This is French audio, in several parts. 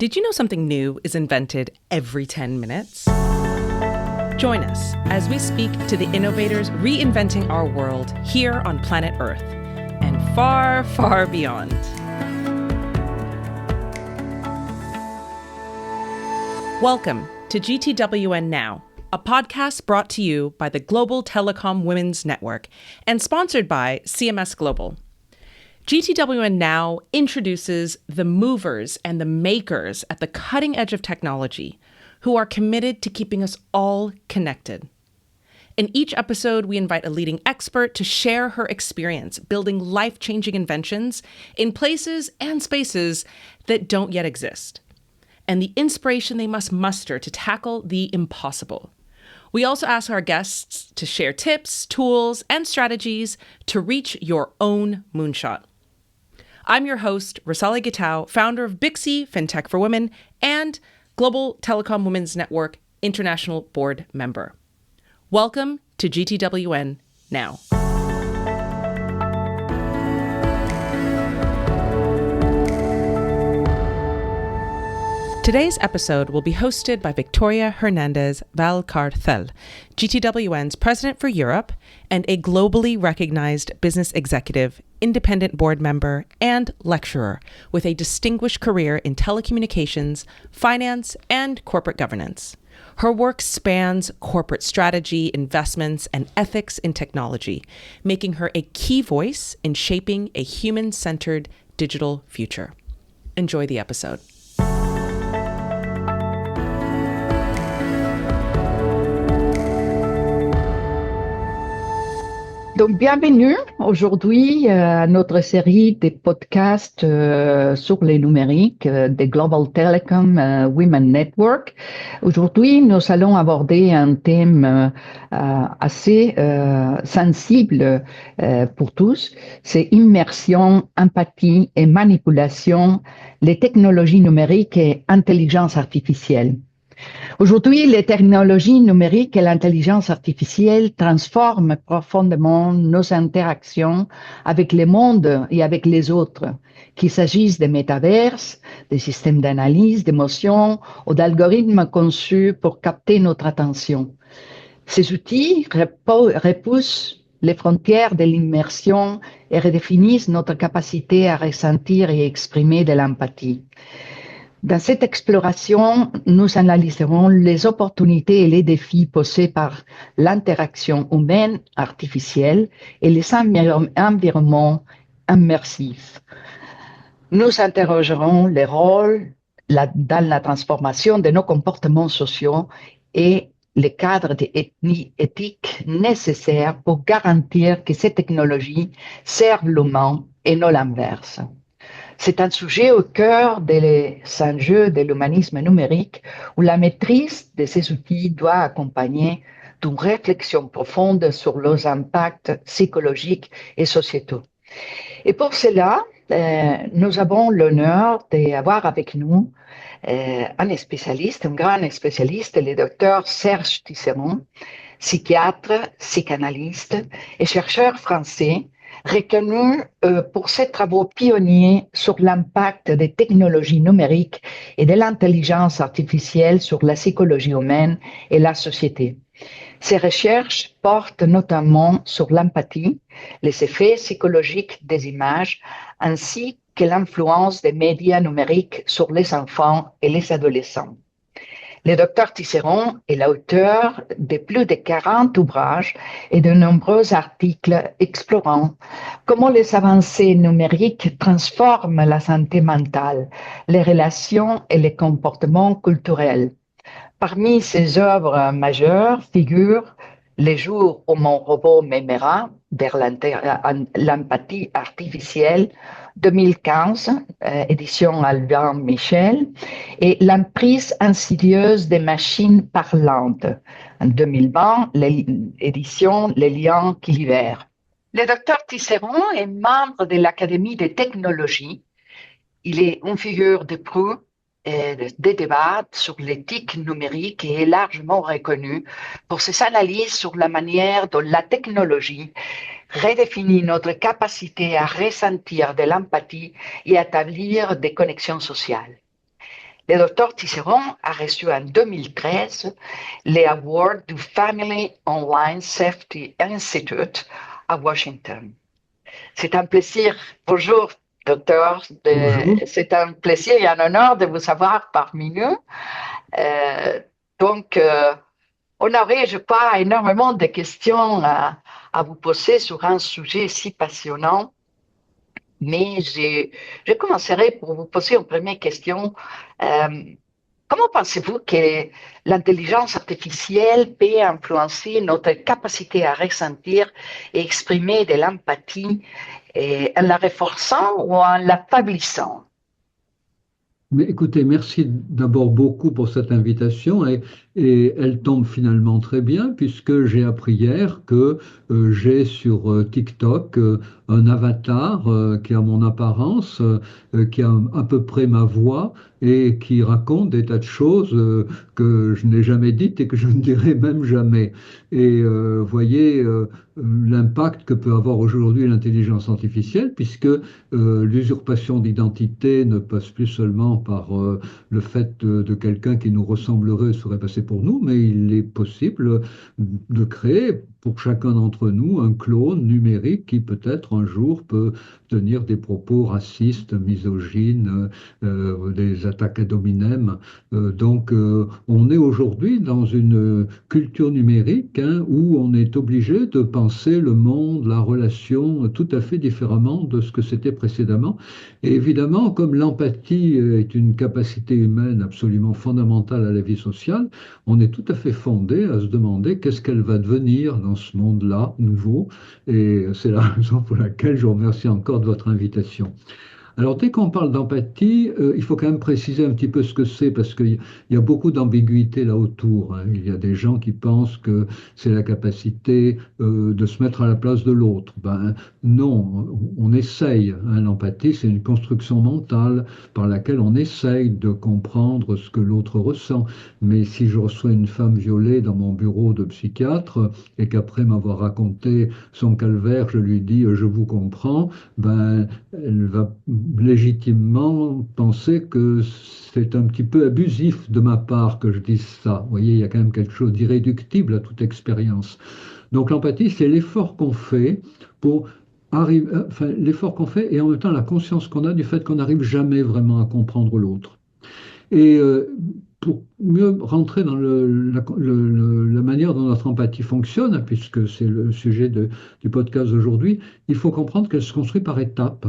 Did you know something new is invented every 10 minutes? Join us as we speak to the innovators reinventing our world here on planet Earth and far, far beyond. Welcome to GTWN Now, a podcast brought to you by the Global Telecom Women's Network and sponsored by CMS Global. GTWN Now introduces the movers and the makers at the cutting edge of technology who are committed to keeping us all connected. In each episode, we invite a leading expert to share her experience building life-changing inventions in places and spaces that don't yet exist, and the inspiration they must muster to tackle the impossible. We also ask our guests to share tips, tools, and strategies to reach your own moonshot. I'm your host, Rosali Gitau, founder of Bixi FinTech for Women and Global Telecom Women's Network International Board member. Welcome to GTWN Now. Today's episode will be hosted by Victoria Hernandez Valcarcel, GTWN's President for Europe and a globally recognized business executive, independent board member, and lecturer with a distinguished career in telecommunications, finance, and corporate governance. Her work spans corporate strategy, investments, and ethics in technology, making her a key voice in shaping a human-centered digital future. Enjoy the episode. Donc, bienvenue aujourd'hui à notre série de podcasts sur les numériques de Global Telecom Women Network. Aujourd'hui, nous allons aborder un thème assez sensible pour tous. C'est immersion, empathie et manipulation, les technologies numériques et intelligence artificielle. Aujourd'hui, les technologies numériques et l'intelligence artificielle transforment profondément nos interactions avec le monde et avec les autres, qu'il s'agisse des métaverses, des systèmes d'analyse d'émotions ou d'algorithmes conçus pour capter notre attention. Ces outils repoussent les frontières de l'immersion et redéfinissent notre capacité à ressentir et exprimer de l'empathie. Dans cette exploration, nous analyserons les opportunités et les défis posés par l'interaction humaine-artificielle et les environnements immersifs. Nous interrogerons les rôles dans la transformation de nos comportements sociaux et les cadres éthiques nécessaires pour garantir que ces technologies servent l'humain et non l'inverse. C'est un sujet au cœur des enjeux de l'humanisme numérique où la maîtrise de ces outils doit accompagner d'une réflexion profonde sur leurs impacts psychologiques et sociétaux. Et pour cela, nous avons l'honneur d'avoir avec nous un spécialiste, un grand spécialiste, le docteur Serge Tisseron, psychiatre, psychanalyste et chercheur français, reconnu pour ses travaux pionniers sur l'impact des technologies numériques et de l'intelligence artificielle sur la psychologie humaine et la société. Ses recherches portent notamment sur l'empathie, les effets psychologiques des images, ainsi que l'influence des médias numériques sur les enfants et les adolescents. Le docteur Tisseron est l'auteur de plus de 40 ouvrages et de nombreux articles explorant comment les avancées numériques transforment la santé mentale, les relations et les comportements culturels. Parmi ses œuvres majeures figurent Les jours où mon robot m'aimera, vers l'empathie artificielle, 2015, édition Albin Michel, et L'emprise insidieuse des machines parlantes, en 2020, l'édition Les liens qui libèrent. Le docteur Tisseron est membre de l'Académie des technologies. Il est une figure de proue des débats sur l'éthique numérique et est largement reconnu pour ses analyses sur la manière dont la technologie redéfinit notre capacité à ressentir de l'empathie et à établir des connexions sociales. Le docteur Tisserand a reçu en 2013 les awards du Family Online Safety Institute à Washington. C'est un plaisir. Bonjour, docteur. Bonjour. C'est un plaisir et un honneur de vous avoir parmi nous. Euh, donc, on aurait, je crois, énormément de questions à vous poser sur un sujet si passionnant. Mais je commencerai pour vous poser une première question. Comment pensez-vous que l'intelligence artificielle peut influencer notre capacité à ressentir et exprimer de l'empathie en la renforçant ou en l'affaiblissant? Mais écoutez, merci d'abord beaucoup pour cette invitation et elle tombe finalement très bien puisque j'ai appris hier que j'ai sur TikTok un avatar qui a mon apparence, qui a à peu près ma voix et qui raconte des tas de choses que je n'ai jamais dites et que je ne dirai même jamais. Et voyez l'impact que peut avoir aujourd'hui l'intelligence artificielle puisque l'usurpation d'identité ne passe plus seulement par le fait de quelqu'un qui nous ressemblerait serait passé pour nous, mais il est possible de créer pour chacun d'entre nous un clone numérique qui peut-être un jour peut tenir des propos racistes, misogynes, des attaques ad hominem. On est aujourd'hui dans une culture numérique où on est obligé de penser le monde, la relation tout à fait différemment de ce que c'était précédemment. Et évidemment, comme l'empathie est une capacité humaine absolument fondamentale à la vie sociale, on est tout à fait fondé à se demander qu'est-ce qu'elle va devenir dans ce monde-là nouveau. Et c'est la raison pour laquelle je vous remercie encore de votre invitation. Alors, dès qu'on parle d'empathie, il faut quand même préciser un petit peu ce que c'est, parce qu'il y a beaucoup d'ambiguïté là autour, hein. Il y a des gens qui pensent que c'est la capacité de se mettre à la place de l'autre. Ben non, on essaye, hein. L'empathie, c'est une construction mentale par laquelle on essaye de comprendre ce que l'autre ressent. Mais si je reçois une femme violée dans mon bureau de psychiatre et qu'après m'avoir raconté son calvaire, je lui dis je vous comprends, ben elle va légitimement penser que c'est un petit peu abusif de ma part que je dise ça. Vous voyez, il y a quand même quelque chose d'irréductible à toute expérience. Donc l'empathie, c'est l'effort qu'on fait pour arriver, enfin, l'effort qu'on fait et en même temps la conscience qu'on a du fait qu'on n'arrive jamais vraiment à comprendre l'autre. Et pour mieux rentrer dans la manière dont notre empathie fonctionne, puisque c'est le sujet du podcast d'aujourd'hui, il faut comprendre qu'elle se construit par étapes.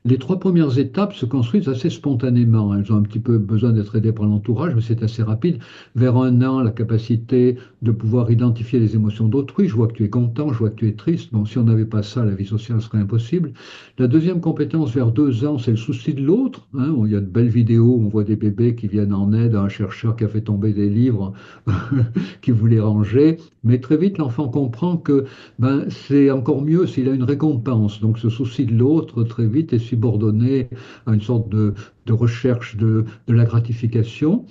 Les trois premières étapes se construisent assez spontanément. Elles ont un petit peu besoin d'être aidées par l'entourage, mais c'est assez rapide. Vers 1 an, la capacité de pouvoir identifier les émotions d'autrui. Je vois que tu es content, je vois que tu es triste. Bon, si on n'avait pas ça, la vie sociale serait impossible. La deuxième compétence, vers 2 ans, c'est le souci de l'autre, hein. Il y a de belles vidéos où on voit des bébés qui viennent en aide à un chercheur qui a fait tomber des livres qui voulait ranger. Mais très vite, l'enfant comprend que ben, c'est encore mieux s'il a une récompense. Donc ce souci de l'autre, très vite, est subordonné à une sorte de recherche de la gratification.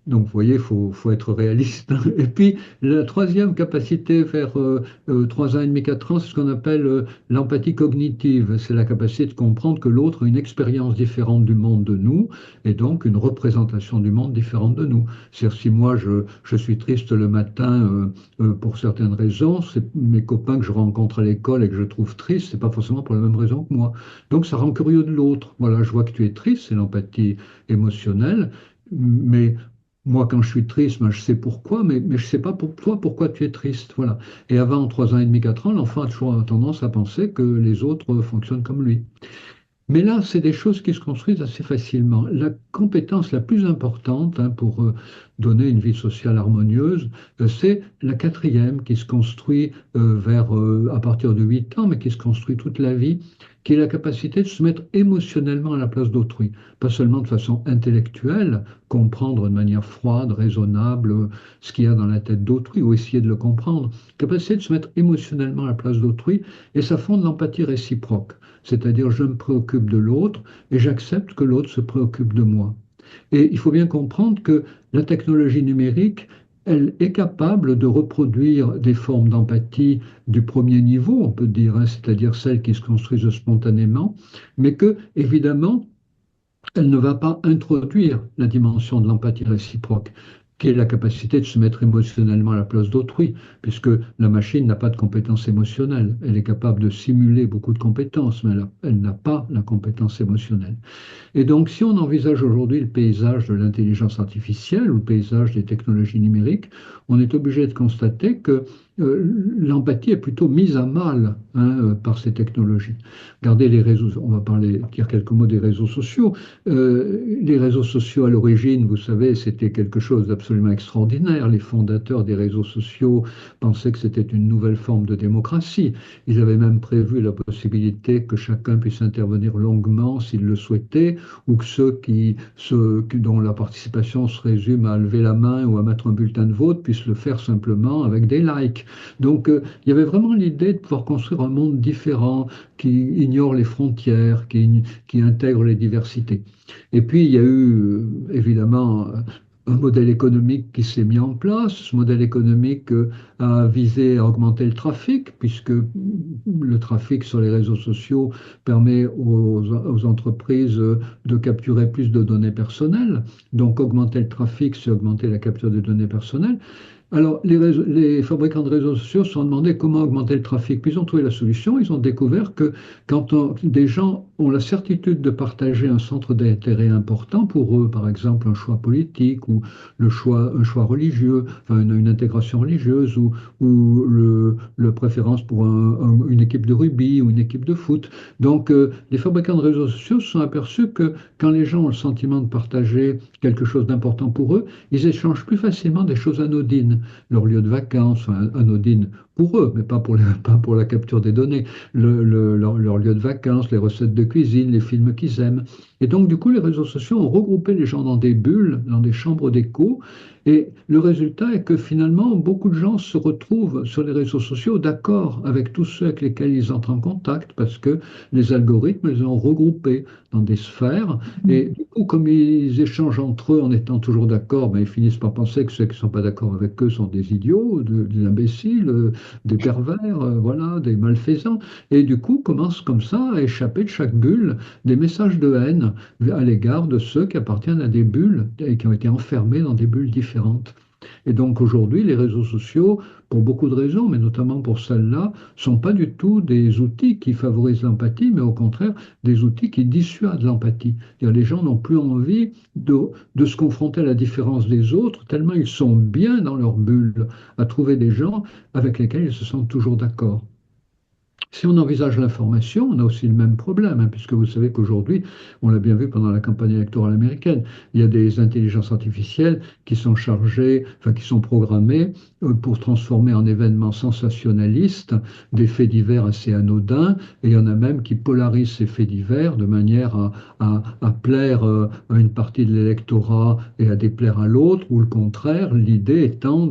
Donc, vous voyez, faut être réaliste. Et puis, la troisième capacité vers 3 ans et demi, 4 ans, c'est ce qu'on appelle l'empathie cognitive. C'est la capacité de comprendre que l'autre a une expérience différente du monde de nous et donc une représentation du monde différente de nous. C'est-à-dire, si moi, je suis triste le matin pour certaines raisons, c'est mes copains que je rencontre à l'école et que je trouve tristes, c'est pas forcément pour la même raison que moi. Donc, ça rend curieux de l'autre. Voilà, je vois que tu es triste, c'est l'empathie émotionnelle, mais moi, quand je suis triste, ben, je sais pourquoi, mais je ne sais pas pour toi pourquoi tu es triste. Voilà. Et avant 3 ans et demi, 4 ans, l'enfant a toujours tendance à penser que les autres fonctionnent comme lui. Mais là, c'est des choses qui se construisent assez facilement. La compétence la plus importante, hein, pour donner une vie sociale harmonieuse, c'est la quatrième qui se construit à partir de 8 ans, mais qui se construit toute la vie, qui est la capacité de se mettre émotionnellement à la place d'autrui. Pas seulement de façon intellectuelle, comprendre de manière froide, raisonnable, ce qu'il y a dans la tête d'autrui, ou essayer de le comprendre. Capacité de se mettre émotionnellement à la place d'autrui, et ça fonde l'empathie réciproque. C'est-à-dire, je me préoccupe de l'autre et j'accepte que l'autre se préoccupe de moi. Et il faut bien comprendre que la technologie numérique, elle est capable de reproduire des formes d'empathie du premier niveau, on peut dire, hein, c'est-à-dire celles qui se construisent spontanément, mais que, évidemment, elle ne va pas introduire la dimension de l'empathie réciproque, qui est la capacité de se mettre émotionnellement à la place d'autrui, puisque la machine n'a pas de compétences émotionnelles. Elle est capable de simuler beaucoup de compétences, mais elle n'a pas la compétence émotionnelle. Et donc, si on envisage aujourd'hui le paysage de l'intelligence artificielle ou le paysage des technologies numériques, on est obligé de constater que l'empathie est plutôt mise à mal, hein, par ces technologies. Regardez les réseaux, on va dire quelques mots des réseaux sociaux. Les réseaux sociaux, à l'origine, vous savez, c'était quelque chose d'absolument extraordinaire. Les fondateurs des réseaux sociaux pensaient que c'était une nouvelle forme de démocratie. Ils avaient même prévu la possibilité que chacun puisse intervenir longuement s'il le souhaitait, ou que dont la participation se résume à lever la main ou à mettre un bulletin de vote puissent le faire simplement avec des likes. Donc il y avait vraiment l'idée de pouvoir construire un monde différent, qui ignore les frontières, qui intègre les diversités. Et puis il y a eu évidemment un modèle économique qui s'est mis en place. Ce modèle économique a visé à augmenter le trafic, puisque le trafic sur les réseaux sociaux permet aux entreprises de capturer plus de données personnelles. Donc augmenter le trafic, c'est augmenter la capture des données personnelles. Alors, les fabricants de réseaux sociaux se sont demandé comment augmenter le trafic. Puis ils ont trouvé la solution. Ils ont découvert que quand des gens ont la certitude de partager un centre d'intérêt important pour eux, par exemple un choix politique ou un choix religieux, enfin une intégration religieuse ou le préférence pour une équipe de rugby ou une équipe de foot. Donc, les fabricants de réseaux sociaux se sont aperçus que quand les gens ont le sentiment de partager quelque chose d'important pour eux, ils échangent plus facilement des choses anodines, leur lieu de vacances, enfin, anodines pour eux, mais pas pour la capture des données, leur lieu de vacances, les recettes de cuisine, les films qu'ils aiment. Et donc, du coup, les réseaux sociaux ont regroupé les gens dans des bulles, dans des chambres d'écho. Et le résultat est que finalement, beaucoup de gens se retrouvent sur les réseaux sociaux d'accord avec tous ceux avec lesquels ils entrent en contact, parce que les algorithmes les ont regroupés dans des sphères. Et du coup, comme ils échangent entre eux en étant toujours d'accord, ben, ils finissent par penser que ceux qui ne sont pas d'accord avec eux sont des idiots, des imbéciles, des pervers, voilà, des malfaisants. Et du coup, commence comme ça à échapper de chaque bulle des messages de haine à l'égard de ceux qui appartiennent à des bulles et qui ont été enfermés dans des bulles différentes. Et donc aujourd'hui, les réseaux sociaux, pour beaucoup de raisons, mais notamment pour celle-là, sont pas du tout des outils qui favorisent l'empathie, mais au contraire des outils qui dissuadent l'empathie. C'est-à-dire, les gens n'ont plus envie de se confronter à la différence des autres, tellement ils sont bien dans leur bulle, à trouver des gens avec lesquels ils se sentent toujours d'accord. Si on envisage l'information, on a aussi le même problème, hein, puisque vous savez qu'aujourd'hui, on l'a bien vu pendant la campagne électorale américaine, il y a des intelligences artificielles qui sont chargées, enfin qui sont programmées pour transformer en événements sensationnalistes des faits divers assez anodins, et il y en a même qui polarisent ces faits divers de manière à plaire à une partie de l'électorat et à déplaire à l'autre, ou le contraire, l'idée étant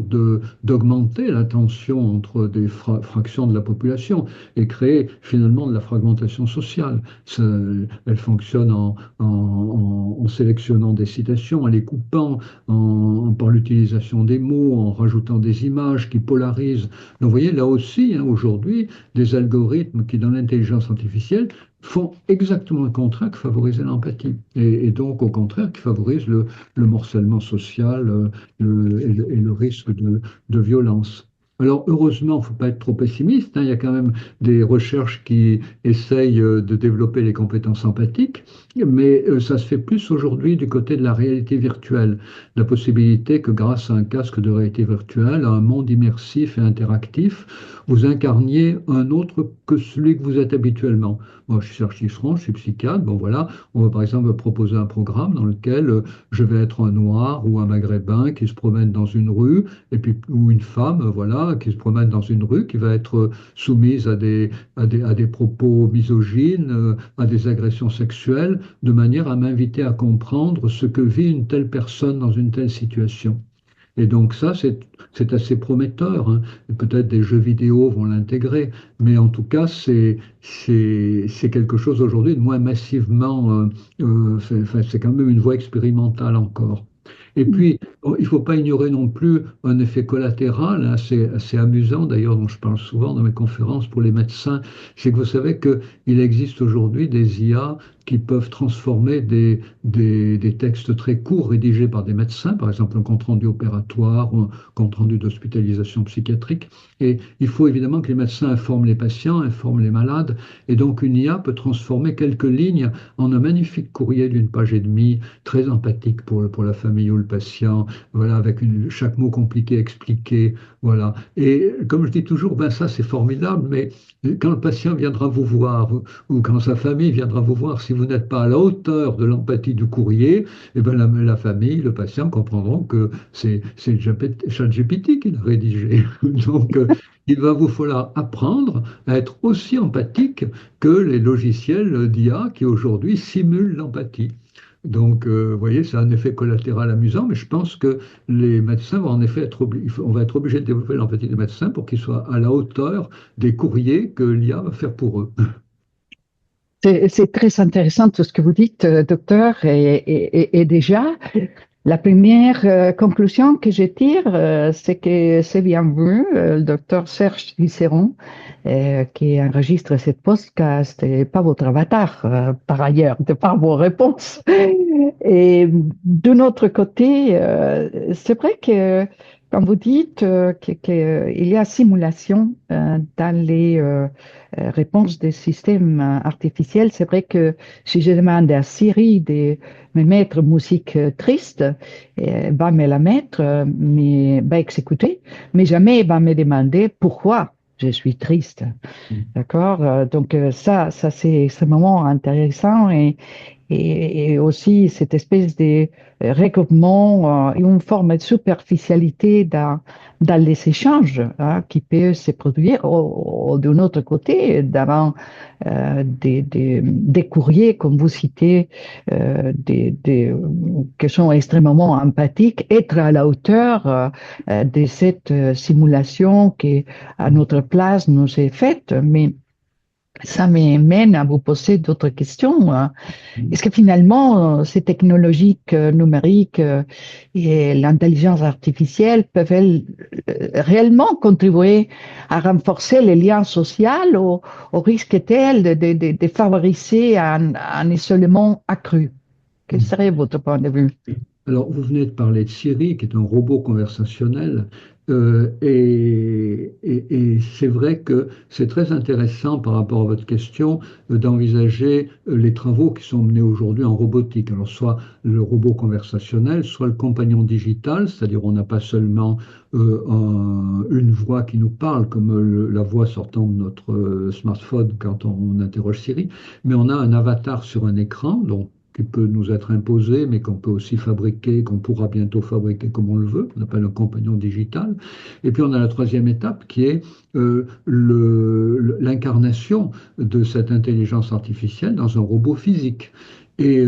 d'augmenter la tension entre des fractions de la population et créer finalement de la fragmentation sociale. Elle fonctionne en sélectionnant des citations, en les coupant, par l'utilisation des mots, en rajoutant des images qui polarisent. Donc vous voyez, là aussi, hein, aujourd'hui, des algorithmes qui, dans l'intelligence artificielle, font exactement le contraire que favoriser l'empathie. Et donc, au contraire, qui favorisent le morcellement social et le risque de violence. Alors, heureusement, il ne faut pas être trop pessimiste, hein. Il y a quand même des recherches qui essayent de développer les compétences empathiques, mais ça se fait plus aujourd'hui du côté de la réalité virtuelle. La possibilité que grâce à un casque de réalité virtuelle, à un monde immersif et interactif, vous incarniez un autre que celui que vous êtes habituellement. Moi, je suis Serge Tisseron, je suis psychiatre. Bon, voilà, on va par exemple me proposer un programme dans lequel je vais être un noir ou un maghrébin qui se promène dans une rue, et puis, ou une femme, voilà, qui se promène dans une rue, qui va être soumise à des propos misogynes, à des agressions sexuelles, de manière à m'inviter à comprendre ce que vit une telle personne dans une telle situation. Et donc ça, c'est assez prometteur, hein. Et peut-être des jeux vidéo vont l'intégrer, mais en tout cas, c'est quelque chose aujourd'hui de moins massivement, c'est quand même une voie expérimentale encore. Et puis, il ne faut pas ignorer non plus un effet collatéral, hein, assez amusant d'ailleurs, dont je parle souvent dans mes conférences pour les médecins, c'est que vous savez qu'il existe aujourd'hui des IA qui peuvent transformer des textes très courts rédigés par des médecins, par exemple un compte-rendu opératoire ou un compte-rendu d'hospitalisation psychiatrique. Et il faut évidemment que les médecins informent les patients, informent les malades, et donc une IA peut transformer quelques lignes en un magnifique courrier d'une page et demie, très empathique pour la famille ou le patient, voilà, avec chaque mot compliqué expliqué, voilà. Et comme je dis toujours, ben ça c'est formidable, mais quand le patient viendra vous voir ou quand sa famille viendra vous voir, si vous n'êtes pas à la hauteur de l'empathie du courrier, eh ben la famille, le patient comprendront que c'est ChatGPT qui l'a rédigé. Donc, il va vous falloir apprendre à être aussi empathique que les logiciels d'IA qui aujourd'hui simulent l'empathie. Donc, vous voyez, c'est un effet collatéral amusant, mais je pense que les médecins vont en effet on va être obligé de développer l'empathie des médecins pour qu'ils soient à la hauteur des courriers que l'IA va faire pour eux. C'est très intéressant tout ce que vous dites, docteur. Et déjà, la première conclusion que je tire, c'est que c'est bien vu, le docteur Serge Tisseron, qui enregistre cette podcast, et pas votre avatar, par ailleurs, de par vos réponses. Et de notre côté, c'est vrai que quand vous dites qu'il y a simulation dans les réponses des systèmes artificiels, c'est vrai que si je demande à Siri de me mettre musique triste, va me la mettre, mais va exécuter, mais jamais il va me demander pourquoi je suis triste. D'accord? Donc ça c'est extrêmement intéressant et aussi cette espèce de regroupement et une forme de superficialité dans les échanges qui peut se produire ou d'un autre côté, devant des courriers, comme vous citez, qui sont extrêmement empathiques, être à la hauteur de cette simulation qui, à notre place, nous est faite, mais ça m'amène à vous poser d'autres questions. Est-ce que finalement, ces technologies numériques et l'intelligence artificielle peuvent-elles réellement contribuer à renforcer les liens sociaux ou risquent-elles de favoriser un isolement accru? Quel serait votre point de vue? Alors, vous venez de parler de Siri, qui est un robot conversationnel, et c'est vrai que c'est très intéressant par rapport à votre question d'envisager les travaux qui sont menés aujourd'hui en robotique. Alors, soit le robot conversationnel, soit le compagnon digital, c'est-à-dire on n'a pas seulement une voix qui nous parle, comme la voix sortant de notre smartphone quand on interroge Siri, mais on a un avatar sur un écran, donc qui peut nous être imposé, mais qu'on peut aussi fabriquer, qu'on pourra bientôt fabriquer comme on le veut, qu'on appelle un compagnon digital. Et puis on a la troisième étape qui est l'incarnation de cette intelligence artificielle dans un robot physique. Et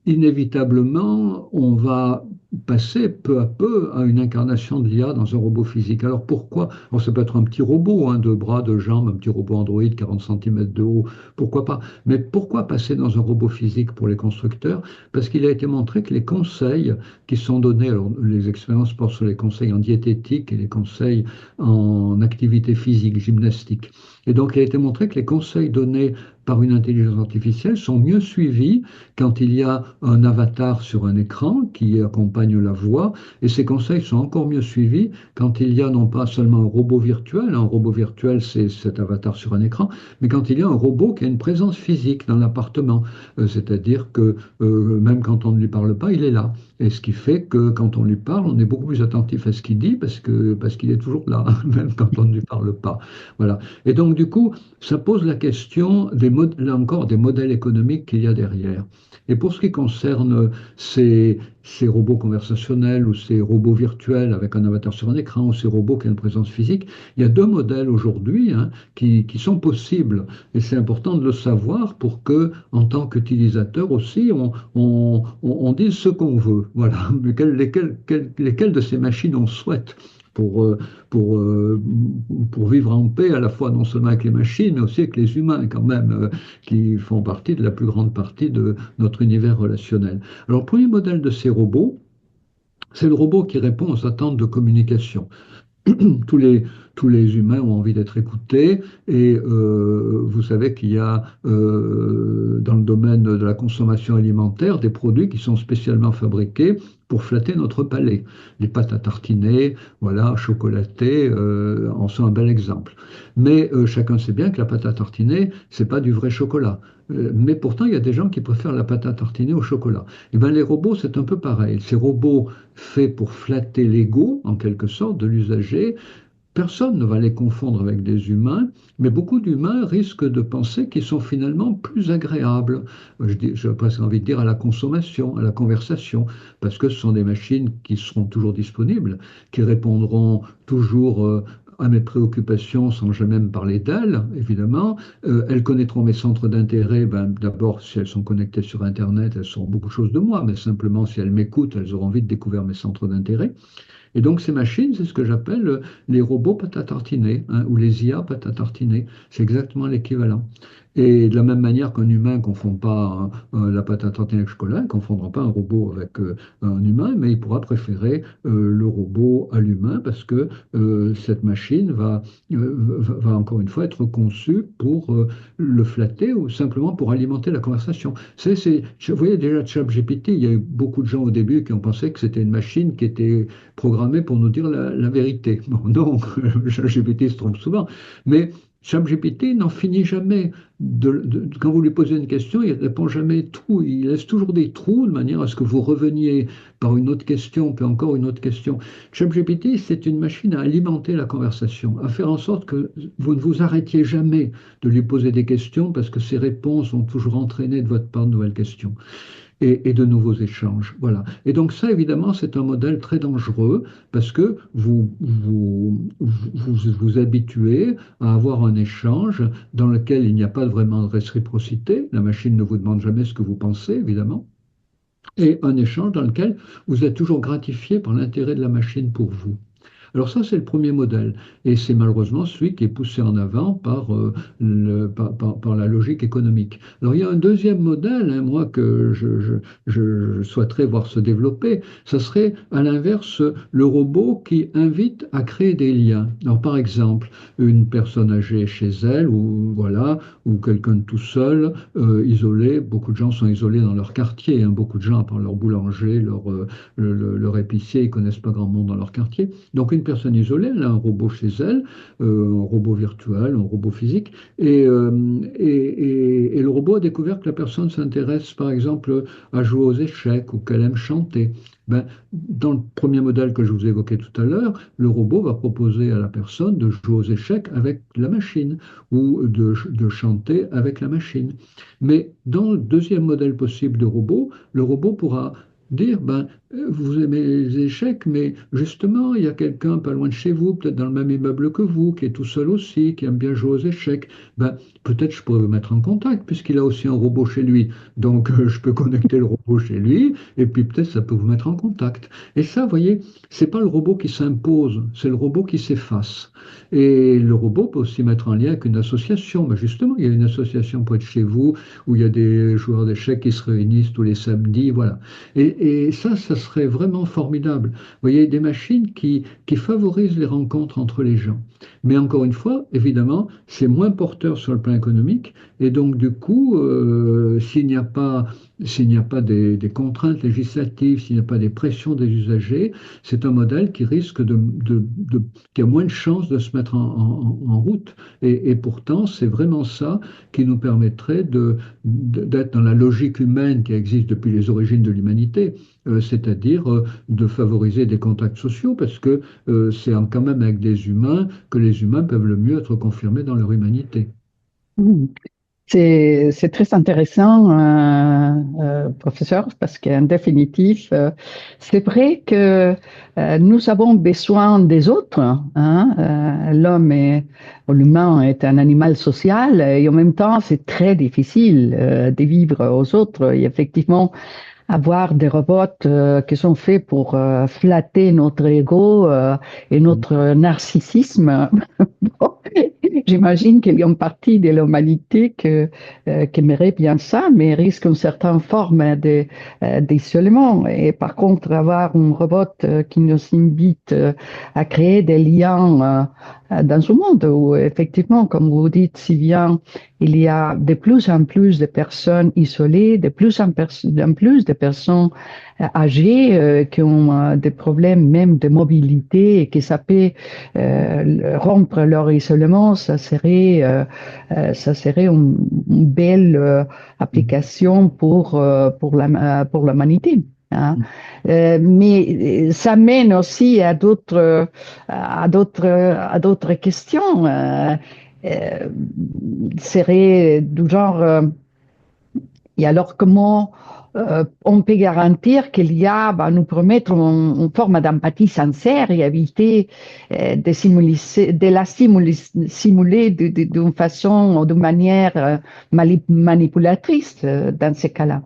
inévitablement, on va passer peu à peu à une incarnation de l'IA dans un robot physique. Alors pourquoi? Alors ça peut être un petit robot, hein, de bras, de jambes, un petit robot Android 40 cm de haut, pourquoi pas? Mais pourquoi passer dans un robot physique pour les constructeurs? Parce qu'il a été montré que les conseils qui sont donnés, alors les expériences portent sur les conseils en diététique et les conseils en activité physique, gymnastique. Et donc il a été montré que les conseils donnés par une intelligence artificielle sont mieux suivis quand il y a un avatar sur un écran qui accompagne la voix, et ces conseils sont encore mieux suivis quand il y a non pas seulement un robot virtuel c'est cet avatar sur un écran, mais quand il y a un robot qui a une présence physique dans l'appartement, c'est-à-dire que même quand on ne lui parle pas, il est là. Et ce qui fait que quand on lui parle, on est beaucoup plus attentif à ce qu'il dit parce qu'il est toujours là, même quand on ne lui parle pas. Voilà. Et donc du coup, ça pose la question là encore des modèles économiques qu'il y a derrière. Et pour ce qui concerne ces robots conversationnels ou ces robots virtuels avec un avatar sur un écran ou ces robots qui ont une présence physique, il y a deux modèles aujourd'hui qui sont possibles. Et c'est important de le savoir pour que, en tant qu'utilisateur aussi, on dise ce qu'on veut. Voilà. Lesquelles de ces machines on souhaite pour, pour vivre en paix à la fois non seulement avec les machines, mais aussi avec les humains quand même, qui font partie de la plus grande partie de notre univers relationnel. Alors, le premier modèle de ces robots, c'est le robot qui répond aux attentes de communication. Tous les, tous les humains ont envie d'être écoutés et vous savez qu'il y a dans le domaine de la consommation alimentaire des produits qui sont spécialement fabriqués pour flatter notre palais. Les pâtes à tartiner, voilà, chocolatées, en sont un bel exemple. Mais chacun sait bien que la pâte à tartiner, c'est pas du vrai chocolat. Mais pourtant, il y a des gens qui préfèrent la pâte à tartiner au chocolat. Et bien, les robots, c'est un peu pareil. Ces robots faits pour flatter l'ego, en quelque sorte, de l'usager, personne ne va les confondre avec des humains, mais beaucoup d'humains risquent de penser qu'ils sont finalement plus agréables. J'ai presque envie de dire à la consommation, à la conversation, parce que ce sont des machines qui seront toujours disponibles, qui répondront toujours à mes préoccupations sans jamais me parler d'elles, évidemment. Elles connaîtront mes centres d'intérêt. Ben, d'abord, si elles sont connectées sur Internet, elles sauront beaucoup de choses de moi, mais simplement si elles m'écoutent, elles auront vite découvert mes centres d'intérêt. Et donc ces machines, c'est ce que j'appelle les robots pâte à tartiner, hein, ou les IA pâte à tartiner. C'est exactement l'équivalent. Et de la même manière qu'un humain ne confond pas la pâte à tartiner avec le chocolat, il ne confondra pas un robot avec un humain, mais il pourra préférer le robot à l'humain parce que cette machine va encore une fois être conçue pour le flatter ou simplement pour alimenter la conversation. Vous voyez déjà ChatGPT, il y a eu beaucoup de gens au début qui ont pensé que c'était une machine qui était programmée pour nous dire la vérité. Bon, non, ChatGPT se trompe souvent, mais ChatGPT n'en finit jamais. Quand vous lui posez une question, il ne répond jamais tout. Il laisse toujours des trous de manière à ce que vous reveniez par une autre question, puis encore une autre question. ChatGPT, c'est une machine à alimenter la conversation, à faire en sorte que vous ne vous arrêtiez jamais de lui poser des questions parce que ses réponses vont toujours entraîner de votre part de nouvelles questions et de nouveaux échanges. Voilà. Et donc ça, évidemment, c'est un modèle très dangereux parce que vous habituez à avoir un échange dans lequel il n'y a pas vraiment de réciprocité. La machine ne vous demande jamais ce que vous pensez, évidemment. Et un échange dans lequel vous êtes toujours gratifié par l'intérêt de la machine pour vous. Alors ça, c'est le premier modèle. Et c'est malheureusement celui qui est poussé en avant par la logique économique. Alors il y a un deuxième modèle, hein, moi, que je souhaiterais voir se développer. Ça serait, à l'inverse, le robot qui invite à créer des liens. Alors par exemple, une personne âgée chez elle, ou voilà, ou quelqu'un de tout seul, isolé. Beaucoup de gens sont isolés dans leur quartier. Hein. Beaucoup de gens, à part leur boulanger, leur épicier, ils connaissent pas grand monde dans leur quartier. Donc une personne isolée, elle a un robot chez elle, un robot virtuel, un robot physique, et le robot a découvert que la personne s'intéresse par exemple à jouer aux échecs ou qu'elle aime chanter. Ben, dans le premier modèle que je vous évoquais tout à l'heure, le robot va proposer à la personne de jouer aux échecs avec la machine ou de chanter avec la machine. Mais dans le deuxième modèle possible de robot, le robot pourra dire, ben, vous aimez les échecs, mais justement, il y a quelqu'un pas loin de chez vous, peut-être dans le même immeuble que vous, qui est tout seul aussi, qui aime bien jouer aux échecs. Ben, peut-être je pourrais vous mettre en contact, puisqu'il a aussi un robot chez lui. Donc, je peux connecter le robot chez lui, et puis peut-être ça peut vous mettre en contact. Et ça, vous voyez, c'est pas le robot qui s'impose, c'est le robot qui s'efface. Et le robot peut aussi mettre en lien avec une association. Ben justement, il y a une association près de chez vous, où il y a des joueurs d'échecs qui se réunissent tous les samedis, voilà. Et ça serait vraiment formidable. Vous voyez, des machines qui favorisent les rencontres entre les gens. Mais encore une fois, évidemment, c'est moins porteur sur le plan économique. Et donc, du coup, s'il n'y a pas des contraintes législatives, s'il n'y a pas des pressions des usagers, c'est un modèle qui risque qui a moins de chances de se mettre en route. Et pourtant, c'est vraiment ça qui nous permettrait d'être dans la logique humaine qui existe depuis les origines de l'humanité, c'est-à-dire de favoriser des contacts sociaux, parce que c'est quand même avec des humains que les humains peuvent le mieux être confirmés dans leur humanité. Mm. C'est très intéressant, professeur, parce qu'en définitive, c'est vrai que nous avons besoin des autres. Hein. L'humain est un animal social et en même temps, c'est très difficile de vivre aux autres. Et effectivement, avoir des robots qui sont faits pour flatter notre ego et notre narcissisme. Bon, j'imagine qu'il y a une partie de l'humanité qui aimerait bien ça, mais risque une certaine forme d'isolement. Et par contre, avoir un robot qui nous invite à créer des liens dans ce monde où, effectivement, comme vous dites si bien, il y a de plus en plus de personnes isolées, en plus de personnes âgées qui ont des problèmes même de mobilité et que ça peut rompre leur isolement, ça serait une belle application pour l'humanité. Hein. Mais ça mène aussi à d'autres questions. Serait du genre, et alors comment on peut garantir qu'il y a, nous promettre une forme d'empathie sincère et éviter de la simuler d'une façon ou d'une manière manipulatrice dans ces cas-là.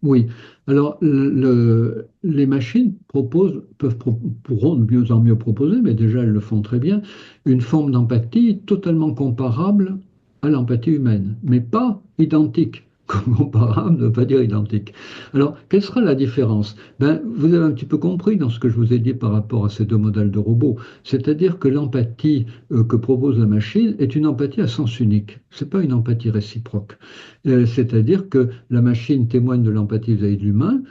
Oui, alors les machines pourront de mieux en mieux proposer, mais déjà elles le font très bien, une forme d'empathie totalement comparable à l'empathie humaine, mais pas identique. Comparable ne veut pas dire identique. Alors, quelle sera la différence? Ben, vous avez un petit peu compris dans ce que je vous ai dit par rapport à ces deux modèles de robots. C'est-à-dire que l'empathie que propose la machine est une empathie à sens unique. C'est pas une empathie réciproque. C'est-à-dire que la machine témoigne de l'empathie vis-à-vis de l'humain,